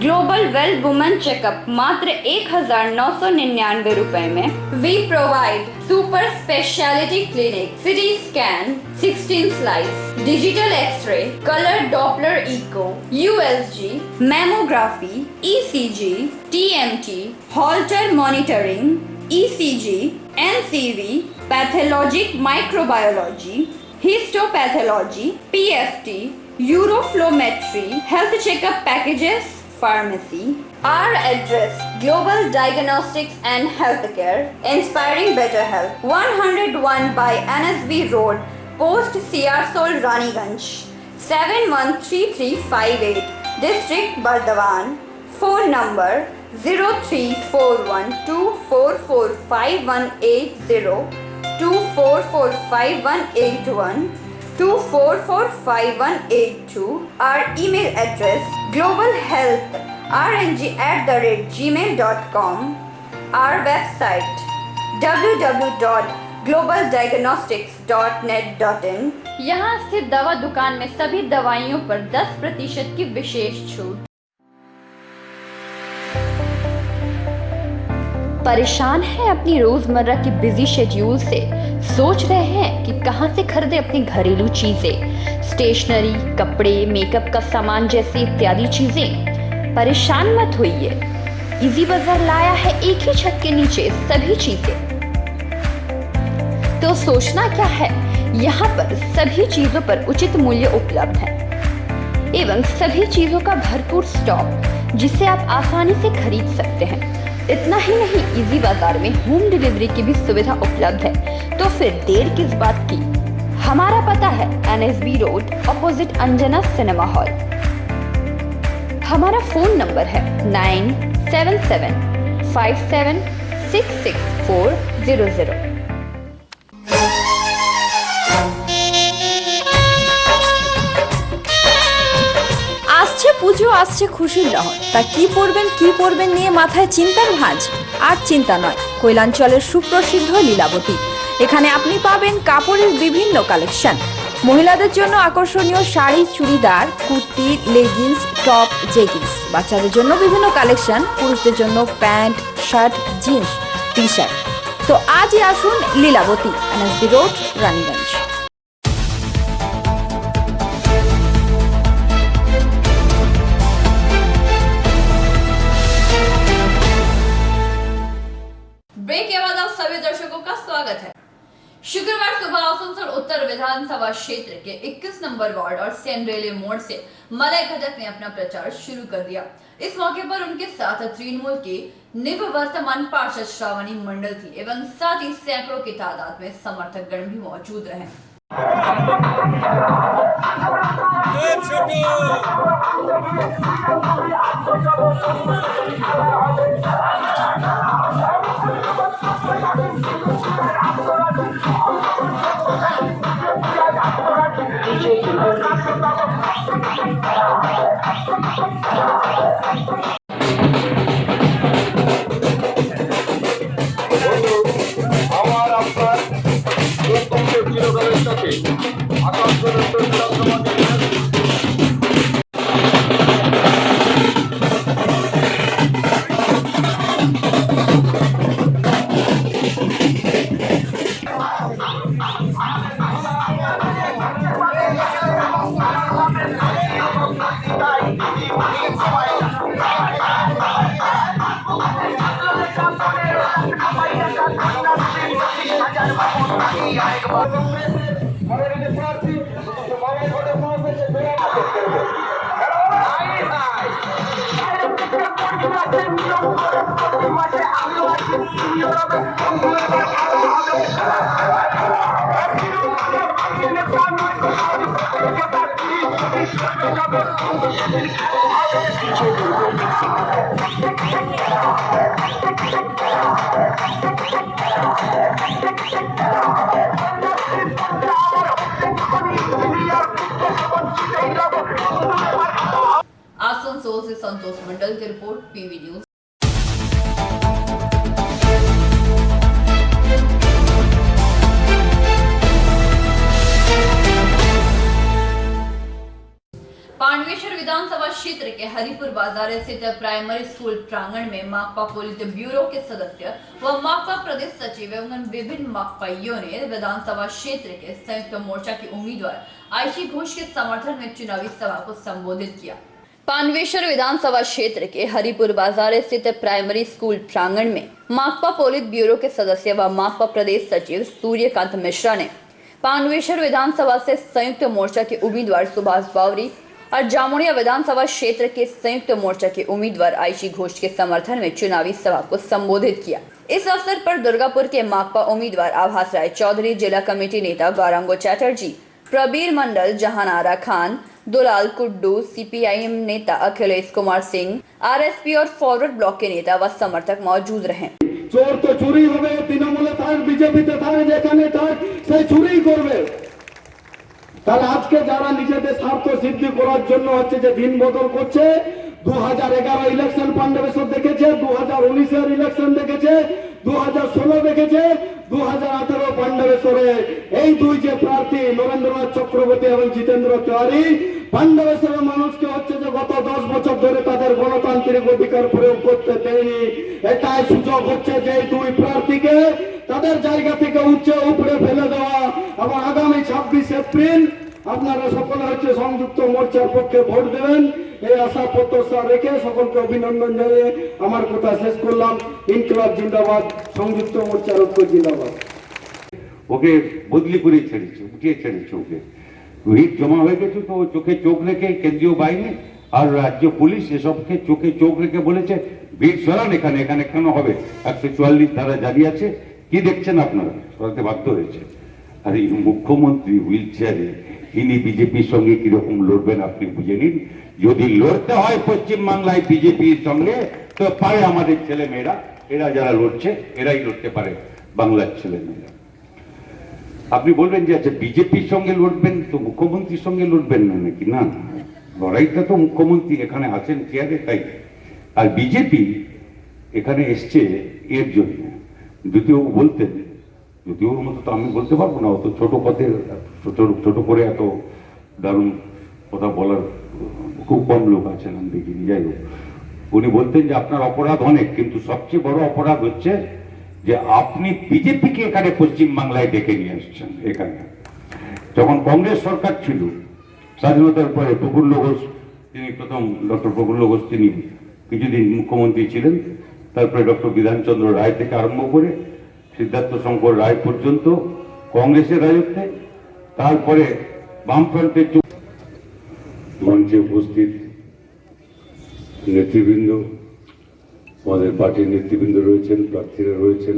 ग्लोबल वेल वुमेन चेकअप मात्र 1999 रुपए में। We provide super speciality clinic, city scan, 16 slice, digital x ray, colour doppler echo, USG, mammography, ECG, TMT, Holter monitoring, ECG, NCV, pathologic microbiology, histopathology, PFT, uroflowmetry, health checkup packages, pharmacy. Our address: Global Diagnostics and Healthcare, inspiring better health. 101 by NSB Road, Post CR Raniganj, 713358, District Bardhaman. Phone number 0341244580, 24458181, 24458182. Our email address: globalhealthrng@gmail.com. Our website: www.globaldiagnostics.net.in. यहाँ स्थित दवा दुकान में सभी दवाइयों पर 10% की विशेष छूट। परेशान है अपनी रोजमर्रा की बिजी शेड्यूल से? सोच रहे हैं कि कहां से खरीदें अपनी घरेलू चीजें, स्टेशनरी, कपड़े, मेकअप का सामान जैसी इत्यादि चीजें? परेशान मत होइए, इजी बाजार लाया है एक ही छत के नीचे सभी चीजें। तो सोचना क्या है, यहाँ पर सभी चीजों पर उचित मूल्य उपलब्ध है एवं सभी चीजों का भरपूर स्टॉक, जिसे आप आसानी से खरीद सकते हैं। इतना ही नहीं, इजी बाजार में होम डिलीवरी की भी सुविधा उपलब्ध है। तो फिर देर किस बात की? हमारा पता है NSB road, opposite Anjana cinema hall. हमारा फोन नंबर है 9775766400। আসছে পুজো, আসছে খুশির লহর, তা কি পরবেন নিয়ে মাথায় চিন্তার ভাঁজ। আর চিন্তা নয়, কৈলাঞ্চলের সুপ্রসিদ্ধ লীলাবতী। এখানে আপনি পাবেন কাপড়ের বিভিন্ন কালেকশন, মহিলাদের জন্য আকর্ষণীয় sari, churidar, kurti, leggings, top, jeggings, বাচ্চাদের জন্য বিভিন্ন কালেকশন, পুরুষদের জন্য প্যান্ট, শার্ট, জিন্স, টি-শার্ট। তো আজই আসুন Lilavati, NSB road, Raniganj. Break के बाद आप सभी दर्शकों का स्वागत है। शुक्रवार सुबह आसनसोल उत्तर विधानसभा क्षेत्र के 21 नंबर वार्ड और सेंड्रेले मोड़ से मलय घटक ने अपना प्रचार शुरू कर दिया। इस मौके पर उनके साथ तृणमूल के निवर्तमान पार्षद श्रावणी मंडल थी एवं साथ ही सैकड़ों की तादाद में समर्थकगण भी मौजूद रहे। আমার আপনার চিরকালের সাথে আকাশ आसनसोल से संतोष मंडल की रिपोर्ट, PV न्यूज। पांडवेश्वर विधानसभा क्षेत्र के के हरिपुर बाजार स्थित प्राइमरी स्कूल प्रांगण में माकपा पोलित ब्यूरो के सदस्य व माकपा प्रदेश सचिव एवं विभिन्न माकपाइयों ने विधानसभा क्षेत्र के संयुक्त मोर्चा के उम्मीदवार आयशी घोष के समर्थन में चुनावी सभा को संबोधित किया। पांडवेश्वर विधानसभा क्षेत्र के हरिपुर बाजार स्थित प्राइमरी स्कूल प्रांगण में माकपा पोलित ब्यूरो के सदस्य व माकपा प्रदेश सचिव सूर्यकांत मिश्रा ने पांडवेश्वर विधानसभा से संयुक्त मोर्चा के उम्मीदवार सुभाष बावरी और जामुड़िया विधानसभा क्षेत्र के संयुक्त मोर्चा के उम्मीदवार आयशी घोष के समर्थन में चुनावी सभा को संबोधित किया। इस अवसर पर दुर्गापुर के माकपा उम्मीदवार आभास राय चौधरी, जिला कमेटी नेता गौरांगो चैटर्जी, प्रबीर मंडल, जहानारा खान, दुलाल कुड्डू, सीपीआईएम नेता अखिलेश कुमार सिंह, आरएसपी और फॉरवर्ड ब्लॉक के नेता व समर्थक मौजूद रहे। चोर तो चुरी होबे, तृणमूले थाक, बीजेपीते थाक, जेखाने थाक से चुरी करबे। তাহলে আজকে যারা নিজেদের স্বার্থ সিদ্ধি করার জন্য হচ্ছে যে দিন বদল করছে, 2011 ইলেকশন পান্ডবেশ্বর দেখেছে, 2019 ইলেকশন দেখেছে, 2016 দেখেছে, 2018 পান্ডবেশ্বরে এই দুই যে প্রার্থী নরেন্দ্রনাথ চক্রবর্তী এবং জিতেন্দ্র তিওয়ারি পান্ডবেশ্বরের মানুষকে হচ্ছে যে গত 10 বছর ধরে তাদের গণতান্ত্রিক অধিকার প্রয়োগ করতে দেয়নি। এটাই সুযোগ হচ্ছে যে এই দুই প্রার্থীকে তাদের জায়গা থেকে উপরে ফেলে দেওয়া এবং আগামী 26 এপ্রিল আপনারা সকলে হচ্ছে সংযুক্ত মোর্চার পক্ষে ভোট দেবেন এই আশা প্রত্যাশা রেখে সকলকে অভিনন্দন জানিয়ে আমার কথা শেষ করলাম। ইনকিলাব জিন্দাবাদ, সংযুক্ত মোর্চার ঐক্য জিন্দাবাদ। ওকে বদলি করে ছেড়েছে, উঠিয়ে ছেড়েছে, ওকে ভিড় জমা হয়ে গেছে তো চোখে চোখ রেখে কেন্দ্রীয় বাহিনী আর রাজ্য পুলিশ এসবকে চোখে চোখ রেখে বলেছে ভিড় সরান, এখানে এখানে কেন হবে, 144 ধারা জারি আছে, কি দেখছেন আপনারা, সরাতে বাধ্য হয়েছে। আর এই মুখ্যমন্ত্রী হুইল চেয়ারে ইনি বিজেপির সঙ্গে কিরকম লড়বেন আপনি বুঝে নিন। যদি লড়তে হয় পশ্চিমবাংলায় বিজেপির সঙ্গে তো পারে আমাদের ছেলে মেয়েরা, এরা যারা লড়ছে এরাই লড়তে পারে বাংলার ছেলে মেয়েরা। আপনি বলবেন যে আচ্ছা বিজেপির সঙ্গে লড়বেন তো মুখ্যমন্ত্রীর সঙ্গে লড়বেন না নাকি? না, লড়াইটা তো মুখ্যমন্ত্রী এখানে আছেন চেয়ারে তাই, আর বিজেপি এখানে এসছে এর জন্য। যদিও বলতেন, যদিও মতো তো আমি বলতে পারবো না, অত ছোট পথে ছোট করে এত দারুণ কথা বলার খুব কম লোক আছেন আমি দেখিনি। যাই হোক, উনি বলতেন যে আপনার অপরাধ অনেক, কিন্তু সবচেয়ে বড় অপরাধ হচ্ছে যে আপনি বিজেপিকে এখানে পশ্চিমবাংলায় ডেকে নিয়ে আসছেন। এখানে যখন কংগ্রেস সরকার ছিল স্বাধীনতার পরে প্রফুল্ল ঘোষ, তিনি প্রথম ডক্টর প্রফুল্ল ঘোষ তিনি কিছুদিন মুখ্যমন্ত্রী ছিলেন, তারপরে ডক্টর বিধানচন্দ্র রায় থেকে আরম্ভ করে সিদ্ধার্থ শঙ্কর রায় পর্যন্ত কংগ্রেসের রাজত্বে, তারপরে বামফ্রন্টের মঞ্চে উপস্থিত নেতৃবৃন্দ, আমাদের পার্টির নেতৃবৃন্দ রয়েছেন, প্রার্থীরা রয়েছেন,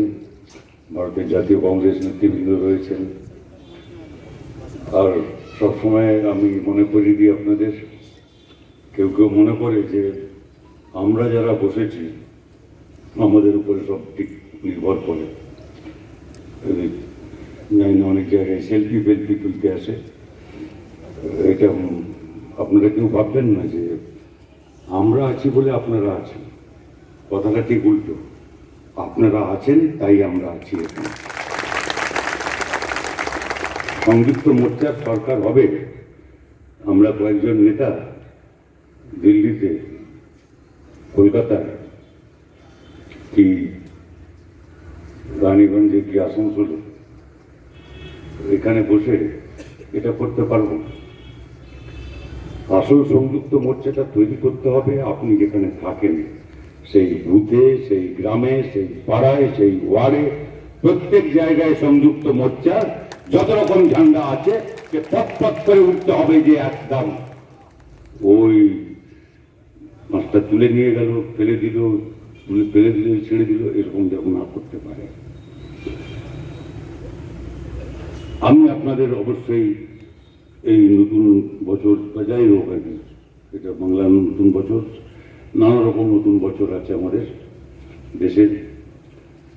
ভারতের জাতীয় কংগ্রেস নেতৃবৃন্দ রয়েছেন। আর সবসময় আমি মনে করিয়ে দিই আপনাদের, কেউ কেউ মনে করে যে আমরা যারা বসেছি আমাদের উপরে সব ঠিক নির্ভর করে, জানি না অনেক জায়গায় সেলফি ফেলফি তুলতে আসে। এটা আপনারা কেউ ভাববেন না যে আমরা আছি বলে আপনারা আছেন, কথাটা ঠিক উল্টো, আপনারা আছেন তাই আমরা আছি এখানে। সংযুক্ত মোর্চার সরকার হবে, আমরা কয়েকজন নেতা দিল্লিতে, কলকাতায়, কি রানীগঞ্জে, কি আসানসোলে, এখানে বসে এটা করতে পারবো না। আসল সংযুক্ত মোর্চাটা তৈরি করতে হবে আপনি যেখানে থাকেন, সেই বুথে, সেই গ্রামে, সেই পাড়ায়, সেই ওয়ার্ডে, প্রত্যেক জায়গায় সংযুক্ত মোর্চা যত রকম ঝান্ডা আছে সে পথ করে উঠতে হবে যে একদম ওই মাছটা তুলে নিয়ে গেল, ফেলে দিল, ছেড়ে দিল, এরকম যেন না করতে পারে। আমি আপনাদের অবশ্যই এই নতুন বছর বা যাই হোক আর কি, এটা বাংলার নতুন বছর, নানা রকম নতুন বছর আছে আমাদের দেশের,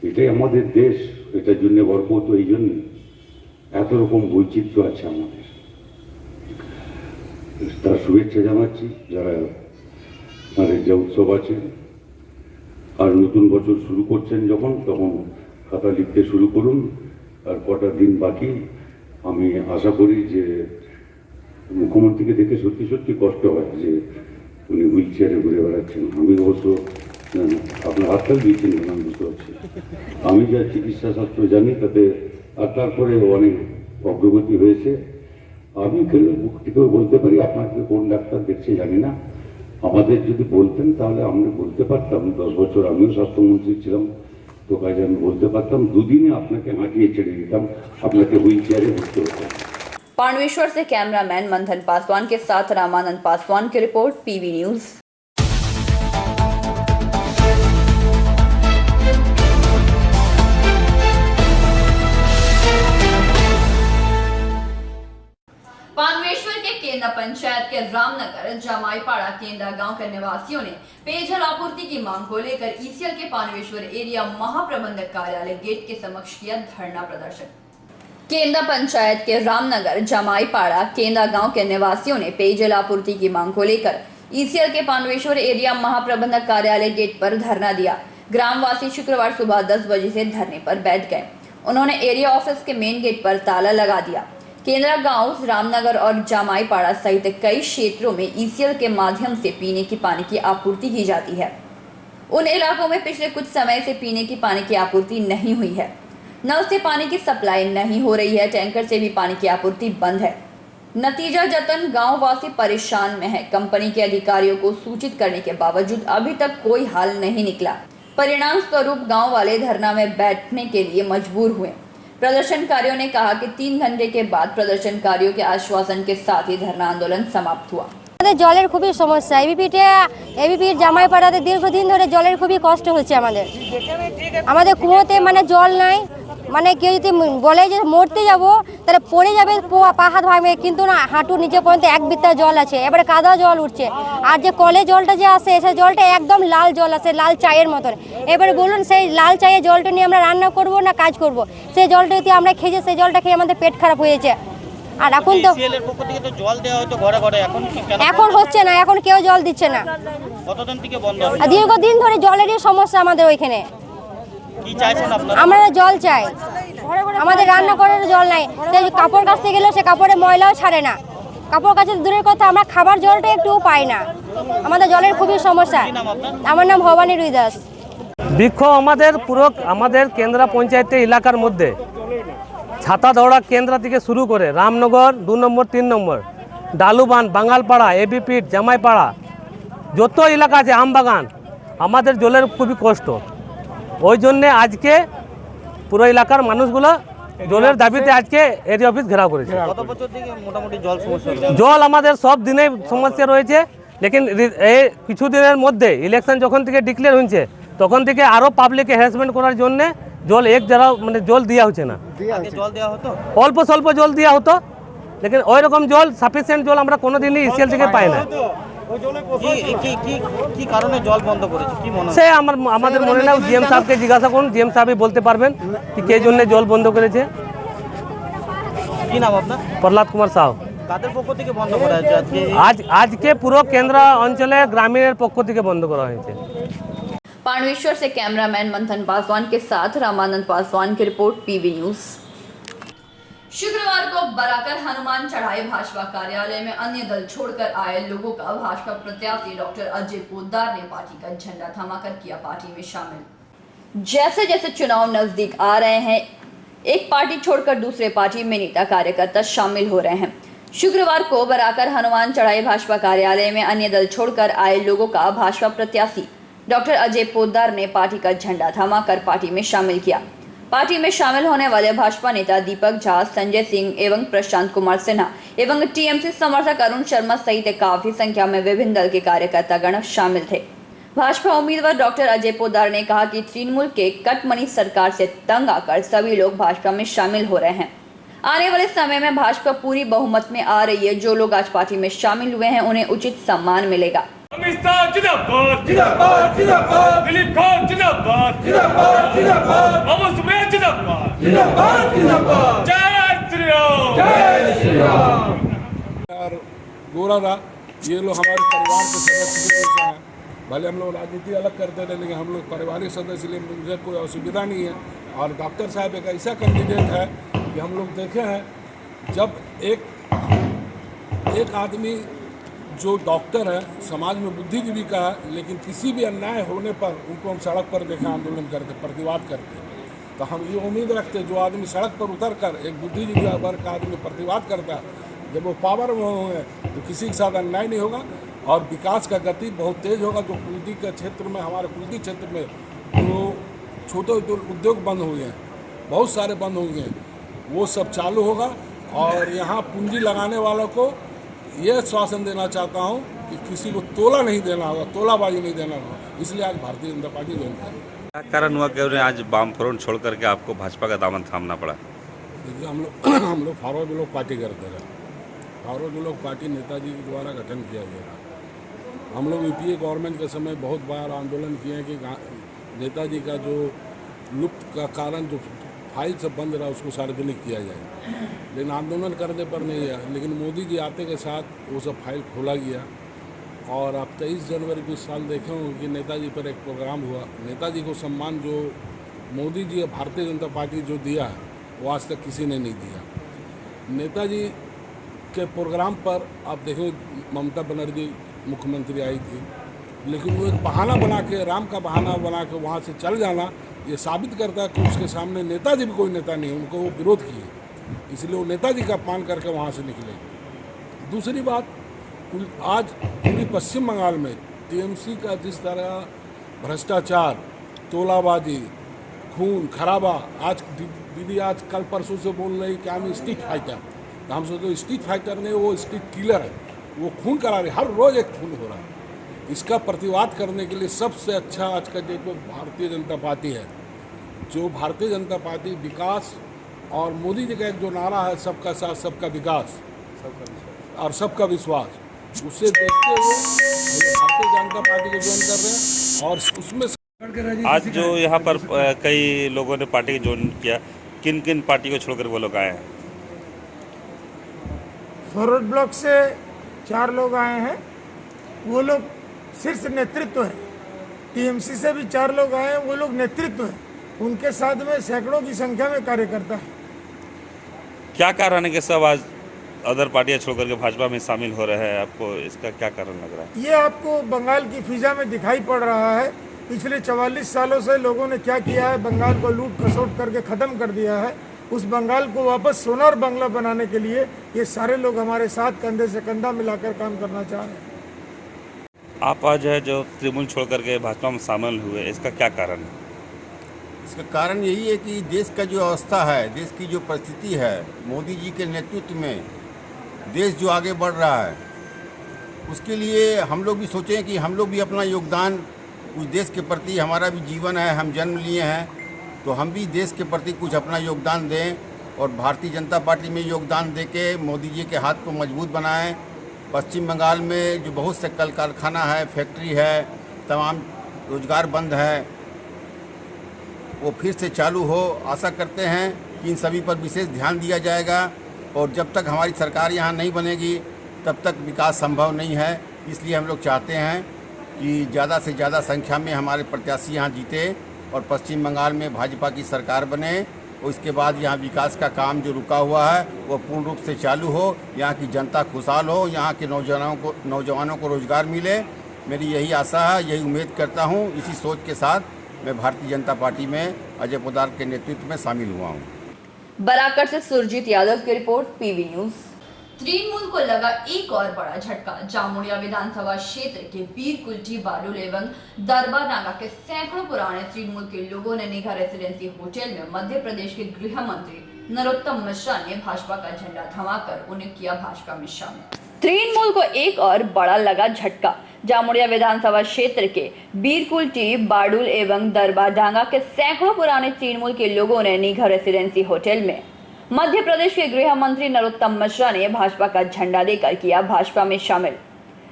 এটাই আমাদের দেশ, এটার জন্য গর্ব তো এই জন্য এত রকম বৈচিত্র্য আছে আমাদের। তার শুভেচ্ছা জানাচ্ছি যারা তাদের যে উৎসব আছে। আর নতুন বছর শুরু করছেন যখন, তখন খাতা লিখতে শুরু করুন। আর কটা দিন বাকি, আমি আশা করি যে মুখ্যমন্ত্রীকে দেখে সত্যি সত্যি কষ্ট হয় যে উনি হুইল চেয়ারে ঘুরে বেড়াচ্ছেন। আমি অবশ্য আপনার হাততাল দিয়েছেন কেন আমি বুঝতে পারছি। আমি যা চিকিৎসা শাস্ত্র জানি তাতে আর তারপরে অনেক অগ্রগতি হয়েছে। আমি মুখ থেকেও বলতে পারি, আপনাকে কোন ডাক্তার দেখছে জানি না, আমাদের যদি বলতেন তাহলে আমরা বলতে পারতাম। 10 বছর আমিও স্বাস্থ্যমন্ত্রী ছিলাম, তো কাজে আমি বলতে পারতাম, দুদিনে আপনাকে হাঁটিয়ে ছেড়ে দিতাম, আপনাকে হুইল চেয়ারে বসতে হতাম। पांडवेश्वर से कैमरामैन मंथन पासवान के साथ रामानंद पासवान की रिपोर्ट, पीवी न्यूज। पांडवेश्वर के केंद्र पंचायत के रामनगर जमाईपाड़ा केंद्र गांव के निवासियों ने पेयजल आपूर्ति की मांग को लेकर ईसीएल के पांडवेश्वर एरिया महाप्रबंधक कार्यालय गेट के समक्ष किया धरना प्रदर्शन। केंद्र पंचायत के रामनगर जमाईपाड़ा केंद्र गांव के निवासियों ने पेयजल आपूर्ति की मांग को लेकर ईसीएल के पांडवेश्वर एरिया महाप्रबंधक कार्यालय गेट पर धरना दिया। ग्रामवासी शुक्रवार सुबह 10 बजे से धरने पर बैठ गए। उन्होंने एरिया ऑफिस के मेन गेट पर ताला लगा दिया। केंद्र गांव रामनगर और जमाईपाड़ा सहित कई क्षेत्रों में ईसीएल के माध्यम से पीने की पानी की आपूर्ति की जाती है। उन इलाकों में पिछले कुछ समय से पीने की पानी की आपूर्ति नहीं हुई है। नल से पानी की सप्लाई नहीं हो रही है, टैंकर से भी पानी की आपूर्ति बंद है। नतीजा जतन गांव वासी परेशान में है। कंपनी के अधिकारियों को सूचित करने के बावजूद अभी तक कोई हल नहीं निकला। परिणाम स्वरूप गांव वाले धरना में बैठने के लिए मजबूर हुए। प्रदर्शनकारियों ने कहा कि 3 घंटे के बाद प्रदर्शनकारियों के आश्वासन के साथ ही धरना आंदोलन समाप्त हुआ। জলের খুবই সমস্যা। এবিপির জামাইপাড়াতে দীর্ঘদিন ধরে জলের খুবই কষ্ট হচ্ছে আমাদের কুয়োতে মানে জল নাই, মানে কেউ যদি বলে যে মরতে যাব তাহলে পড়ে যাবে, পা হাত ভাঙবে, কিন্তু না, হাঁটুর নিচে পর্যন্ত 1 বিত্তা জল আছে, এবারে কাদা জল উঠছে। আর যে কলে জলটা যে আসে সেই জলটা একদম লাল জল আসে, লাল চায়ের মতন। এবারে বলুন সেই লাল চায়ের জলটা নিয়ে আমরা রান্না করব না কাজ করব? সেই জলটা যদি আমরা খেয়ে সেই জলটা খেয়ে আমাদের পেট খারাপ হয়েছে। আর এখন তো জল দেওয়া হয়তো ঘরে ঘরে, এখন হচ্ছে না, এখন কেউ জল দিচ্ছে না। কতদিন থেকে বন্ধ? দীর্ঘদিন ধরে জলেরই সমস্যা আমাদের ওইখানে। কি চাইছেন আপনারা? আমরা জল চাই, আমাদের রান্না করার জল নাই। সেই কাপড় কাচতে গেলেও সে কাপড়ে ময়লাও ছাড়ে না, কাপড় কাচতে দূরের কথা আমরা খাবার জলটা একটুও পাই না। আমাদের জলের খুবই সমস্যা। আমার নাম ভবানী রুইদাস। বিক্ষোভ আমাদের পুরো আমাদের কেন্দ্র পঞ্চায়েতের এলাকার মধ্যে ছাতা দৌড়া কেন্দ্র থেকে শুরু করে রামনগর 2 নম্বর 3 নম্বর ডালুবান, বাঙ্গালপাড়া, এবিপিট, জামাইপাড়া যত এলাকা আছে, আমবাগান, আমাদের জলের খুবই কষ্ট। ওই জন্যে আজকে পুরো এলাকার মানুষগুলো জলের দাবিতে আজকে এরিয়া অফিস ঘেরাও করেছে। কত বছর থেকে মোটামুটি জল সমস্যা? জল আমাদের সব দিনে সমস্যা রয়েছে, লেকিন এই কিছুদিনের মধ্যে ইলেকশন যখন থেকে ডিক্লেয়ার হয়েছে তখন থেকে আরও পাবলিককে হ্যারাসমেন্ট করার জন্য জল এক জায়গা মানে জল দেওয়া হচ্ছে না। জল দেওয়া হতো, অল্প স্বল্প জল দেওয়া হতো, লেকিন ওই রকম জল সাফিসিয়েন্ট জল আমরা কোনোদিনই ইসিএল থেকে পাই না। কি কারণে জল বন্ধ করেছে কি মনে হয়? সে আমাদের মনে না, জিএম সাহেবকে জিজ্ঞাসা করুন, জিএম সাহেবই বলতে পারবেন কি কে জন্য জল বন্ধ করেছে। কি নাম আপনার? প্রহ্লাদ কুমার সাহু। কাদের পক্ষ থেকে বন্ধ করা হয়েছে আজকে পুরো কেন্দ্র অঞ্চলে গ্রামীণের পক্ষ থেকে বন্ধ করা হয়েছে। पांडवेश्वर से कैमरामैन मंथन पासवान के साथ रामानंद पासवान की रिपोर्ट, पीवी न्यूज। शुक्रवार को बराकर हनुमान चढ़ाई भाजपा कार्यालय में अन्य दल छोड़कर आए लोगों का भाजपा प्रत्याशी डॉक्टर अजय पोद्दार ने पार्टी का झंडा थमाकर किया पार्टी में शामिल। जैसे जैसे चुनाव नजदीक आ रहे हैं, एक पार्टी छोड़कर दूसरे पार्टी में नेता कार्यकर्ता शामिल हो रहे हैं। शुक्रवार को बराकर हनुमान चढ़ाई भाजपा कार्यालय में अन्य दल छोड़कर आए लोगों का भाजपा प्रत्याशी डॉक्टर अजय पोद्दार ने पार्टी का झंडा थमाकर पार्टी में शामिल किया। पार्टी में शामिल होने वाले भाजपा नेता दीपक झा, संजय सिंह एवं प्रशांत कुमार सिन्हा एवं टीएमसी समर्थक अरुण शर्मा सहित काफी संख्या में विभिन्न दल के कार्यकर्ता गण शामिल थे। भाजपा उम्मीदवार डॉक्टर अजय पोद्दार ने कहा कि तृणमूल के कटमनी सरकार से तंग आकर सभी लोग भाजपा में शामिल हो रहे हैं। आने वाले समय में भाजपा पूरी बहुमत में आ रही है। जो लोग आज पार्टी में शामिल हुए हैं उन्हें उचित सम्मान मिलेगा। अमित शाह जिंदाबाद, जिंदाबाद, जिंदाबाद, दिलीप घोष जिंदाबाद, जिंदाबाद, जिंदाबाद, बाबू सुप्रियो जिंदाबाद, जिंदाबाद, जिंदाबाद, जय श्री राम, जय श्री राम। यार गोरा रहा, ये लोग हमारे परिवार के सदस्य हैं, भले हम लोग राजनीति अलग करते रहे लेकिन हम लोग पारिवारिक सदस्य, इसलिए मुझे कोई असुविधा नहीं है। और डॉक्टर साहब एक ऐसा कैंडिडेट है कि हम लोग देखे हैं, जब एक आदमी जो डॉक्टर है समाज में बुद्धिजीवी का है, लेकिन किसी भी अन्याय होने पर उनको हम सड़क पर देखें आंदोलन करते, प्रतिवाद करते, तो हम ये उम्मीद रखते जो आदमी सड़क पर उतर कर एक बुद्धिजीवी वर्ग का आदमी प्रतिवाद करता है, जब वो पावर में होंगे तो किसी के साथ अन्याय नहीं होगा और विकास का गति बहुत तेज होगा। जो कुल्टी के क्षेत्र में, हमारे कुल्टी क्षेत्र में जो छोटे उद्योग बंद हुए हैं, बहुत सारे बंद हुए हैं, वो सब चालू होगा। और यहाँ पूंजी लगाने वालों को ये आश्वासन देना चाहता हूँ कि किसी को तोला नहीं देना होगा, तोलाबाजी नहीं देना होगा। इसलिए आज भारतीय जनता पार्टी ज्वाइन करें। क्या कारण हुआ कि उन्हें आज वाम फ्रंट छोड़ करके आपको भाजपा का दामन थामना पड़ा? देखिए हम लोग फॉरवर्ड ब्लॉक पार्टी करते रहे। फॉरवर्ड ब्लॉक पार्टी नेताजी के द्वारा गठन किया गया था। हम लोग यूपीए गवर्नमेंट के समय बहुत बार आंदोलन किए हैं कि नेताजी का जो लुप्त का कारण जो फाइल सब बंद रहा उसको सार्वजनिक किया जाए, लेकिन आंदोलन करने पर नहीं है। लेकिन मोदी जी आते के साथ वो सब फाइल खोला गया और आप 23 जनवरी को इस साल देखे होंगे कि नेताजी पर एक प्रोग्राम हुआ। नेताजी को सम्मान जो मोदी जी और भारतीय जनता पार्टी जो दिया है वो आज तक किसी ने नहीं दिया। नेताजी के प्रोग्राम पर आप देखो ममता बनर्जी मुख्यमंत्री आई थी, लेकिन वो एक बहाना बना के, राम का बहाना बना के वहाँ से चल जाना ये साबित करता है कि उसके सामने नेताजी भी कोई नेता नहीं है, उनको वो विरोध किए, इसलिए वो नेताजी का अपमान करके वहाँ से निकले। दूसरी बात, आज पूरी पश्चिम बंगाल में टीएमसी का जिस तरह भ्रष्टाचार, तोलाबाजी, खून खराबा, आज दीदी आज कल परसों से बोल रही कि हम स्ट्रीट फाइटर, तो हम सोचते स्ट्रीट फाइटर नहीं, वो स्ट्रीट किलर है, वो खून करा रहे, हर रोज़ एक खून हो रहा है। इसका प्रतिवाद करने के लिए सबसे अच्छा आज का डेट में भारतीय जनता पार्टी है। जो भारतीय जनता पार्टी विकास और मोदी जी का एक जो नारा है सबका साथ सबका विकास और सबका विश्वास, उसे देखते हुए भारतीय जनता पार्टी को ज्वाइन कर रहे हैं। और उसमें आज जो यहाँ पर कई लोगों ने पार्टी ज्वाइन किया, किन किन पार्टी को छोड़कर वो लोग आए हैं? फॉरवर्ड ब्लॉक से 4 लोग आए हैं, वो लोग शीर्ष नेतृत्व है। टीएमसी से भी 4 लोग आए हैं, वो लोग नेतृत्व है, उनके साथ में सैकड़ों की संख्या में कार्यकर्ता है। क्या कारण है कि सब आज अदर पार्टियां छोड़ करके भाजपा में शामिल हो रहे हैं? आपको इसका क्या कारण लग रहा है? ये आपको बंगाल की फिजा में दिखाई पड़ रहा है। पिछले 44 सालों से लोगों ने क्या किया है, बंगाल को लूट खसोट करके ख़त्म कर दिया है। उस बंगाल को वापस सोना और बंगला बनाने के लिए ये सारे लोग हमारे साथ कंधे से कंधा मिलाकर काम करना चाह रहे हैं। आप आज है जो तृणमूल छोड़ करके भाजपा में शामिल हुए, इसका क्या कारण है? इसका कारण यही है कि देश का जो अवस्था है, देश की जो परिस्थिति है, मोदी जी के नेतृत्व में देश जो आगे बढ़ रहा है, उसके लिए हम लोग भी सोचें कि हम लोग भी अपना योगदान उस देश के प्रति, हमारा भी जीवन है, हम जन्म लिए हैं, तो हम भी देश के प्रति कुछ अपना योगदान दें और भारतीय जनता पार्टी में योगदान दे के मोदी जी के हाथ को मजबूत बनाएं। पश्चिम बंगाल में जो बहुत से कल कारखाना है, फैक्ट्री है, तमाम रोजगार बंद है, वो फिर से चालू हो। आशा करते हैं कि इन सभी पर विशेष ध्यान दिया जाएगा और जब तक हमारी सरकार यहाँ नहीं बनेगी तब तक विकास संभव नहीं है। इसलिए हम लोग चाहते हैं कि ज़्यादा से ज़्यादा संख्या में हमारे प्रत्याशी यहाँ जीते और पश्चिम बंगाल में भाजपा की सरकार बने और इसके बाद यहाँ विकास का काम जो रुका हुआ है वो पूर्ण रूप से चालू हो, यहाँ की जनता खुशहाल हो, यहाँ के नौजवानों को रोजगार मिले। मेरी यही आशा है, यही उम्मीद करता हूँ। इसी सोच के साथ मैं भारतीय जनता पार्टी में अजय पोद्दार के नेतृत्व में शामिल हुआ हूँ। बराकर से सुरजीत यादव की रिपोर्ट, पीवी न्यूज। तृणमूल को लगा एक और बड़ा झटका। जामुड़िया विधानसभा क्षेत्र के बीरकुल्टी, बाडुल एवं दरबानागा के सैकड़ों पुराने तृणमूल के लोगों ने निघा रेसिडेंसी होटल में मध्य प्रदेश के गृह मंत्री नरोत्तम मिश्रा ने भाजपा का झंडा थमाकर उन्हें किया भाजपा में शामिल। तृणमूल को एक और बड़ा लगा झटका। जामुड़िया विधानसभा क्षेत्र के बीरकुल्टी, बाडुल एवं दरबाडांगा के सैकड़ों पुराने तृणमूल के लोगों ने निघा रेसिडेंसी होटल में मध्य प्रदेश के गृह मंत्री नरोत्तम मिश्रा ने भाजपा का झंडा देकर किया भाजपा में शामिल।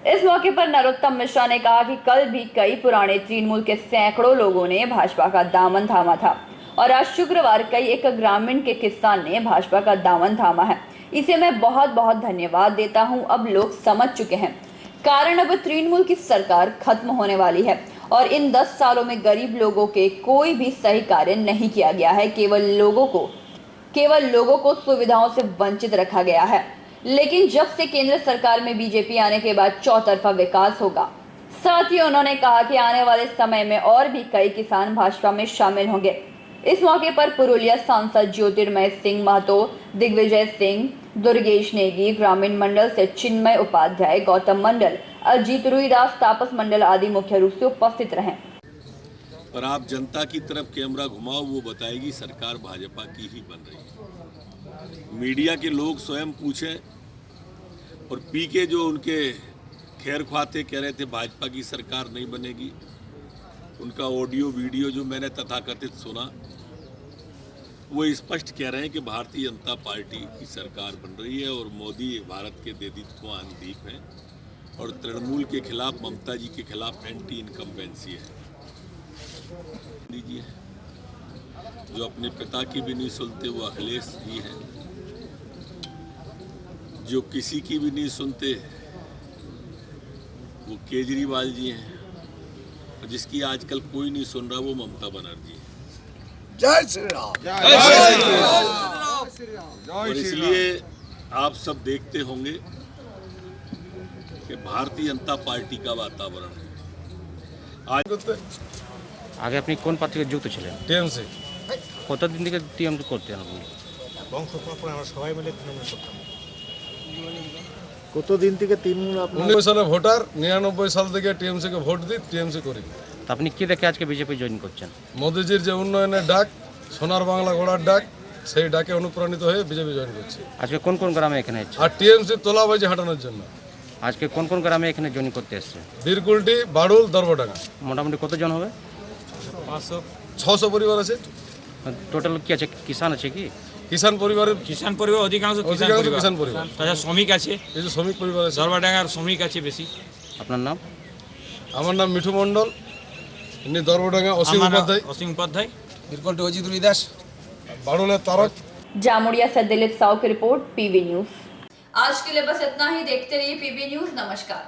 इस मौके पर नरोत्तम मिश्रा ने कहा कि कल भी कई पुराने तृणमूल के सैकड़ों लोगों ने भाजपा का दामन थामा था और आज शुक्रवार कई एक ग्रामीण के किसान ने भाजपा का दामन थामा है। इसे मैं बहुत बहुत धन्यवाद देता हूं। अब लोग समझ चुके हैं, कारण अब तृणमूल की सरकार खत्म होने वाली है और इन 10 सालों में गरीब लोगों के कोई भी सही कार्य नहीं किया गया है। केवल लोगों को सुविधाओं से वंचित रखा गया है। लेकिन जब से केंद्र सरकार में बीजेपी आने के बाद चौतरफा विकास होगा। साथ ही उन्होंने कहा कि आने वाले समय में और भी कई किसान भाजपा में शामिल होंगे। इस मौके पर पुरुलिया सांसद ज्योतिर्मय सिंह महतो, दिग्विजय सिंह, दुर्गेश नेगी, ग्रामीण मंडल से चिन्मय उपाध्याय, गौतम मंडल, अजीत रुईदास, तापस मंडल आदि मुख्य रूप से उपस्थित रहे। पर आप जनता की तरफ कैमरा घुमाओ, वो बताएगी सरकार भाजपा की ही बन रही है। मीडिया के लोग स्वयं पूछें, और पी के जो उनके खैर ख्वाते कह रहे थे भाजपा की सरकार नहीं बनेगी, उनका ऑडियो वीडियो जो मैंने तथाकथित सुना, वो स्पष्ट कह रहे हैं कि भारतीय जनता पार्टी की सरकार बन रही है और मोदी भारत के देदीत्ववान दीप हैं और तृणमूल के खिलाफ, ममता जी के खिलाफ एंटी इनकम्बेंसी है। दीजिए, जो अपने पिता की भी नहीं सुनते वो अखिलेश जी हैं, जो किसी की भी नहीं सुनते वो केजरीवाल जी हैं, और जिसकी आजकल कोई नहीं सुन रहा वो ममता बनर्जी है। जय श्री राम, जय श्री राम। और इसलिए आप सब देखते होंगे कि भारतीय जनता पार्टी का वातावरण है आज। আগে আপনি কোন পার্টিতে যুক্ত ছিলেন? টিএমসি। কতদিন থেকে টিএমসি করতেন আপনি? বংশপরম্পরা আমরা সবাই মিলে তৃণমূল করতাম। কতদিন থেকে তৃণমূল? 19 সালে ভোটার, 99 সাল থেকে টিএমসি কে ভোট দিই, টিএমসি করি। তো আপনি কি দেখে আজকে বিজেপি জয়েন করছেন? মোদিজির যে উন্নয়নের ডাক, সোনার বাংলা গড়ার ডাক, সেই ডাকে অনুপ্রাণিত হয়ে বিজেপি জয়েন করছি। আজকে কোন কোন গ্রামে এখানে এসেছে? আর টিএমসি তোলাবাজি হাঁটানোর জন্য। আজকে কোন কোন গ্রামে এখানে জয়েন করতে এসেছে? বীরকুলটি, বাড়ুল, দরবডাঙ্গা। মোটামুটি কতজন হবে? 600 পরিবার আছে। টোটাল কি আছে? কিষান আছে কি? কিষান পরিবার অধিকাংশ কিষান পরিবার। তাছাড়া শ্রমিক আছে, কিছু শ্রমিক পরিবার আছে। দরবাডাঙ্গার শ্রমিক আছে বেশি। আপনার নাম? আমার নাম মিঠু মণ্ডল, ইনি দরবডাঙ্গা অসীম উপাধ্যায়, বীরকুলটি অজিত রুইদাস, বাড়ুলের তারক। जामुड़िया से दिलीप साव की रिपोर्ट, पीवी न्यूज। आज के लिए बस इतना ही। देखते रहिए पीवी न्यूज। नमस्कार।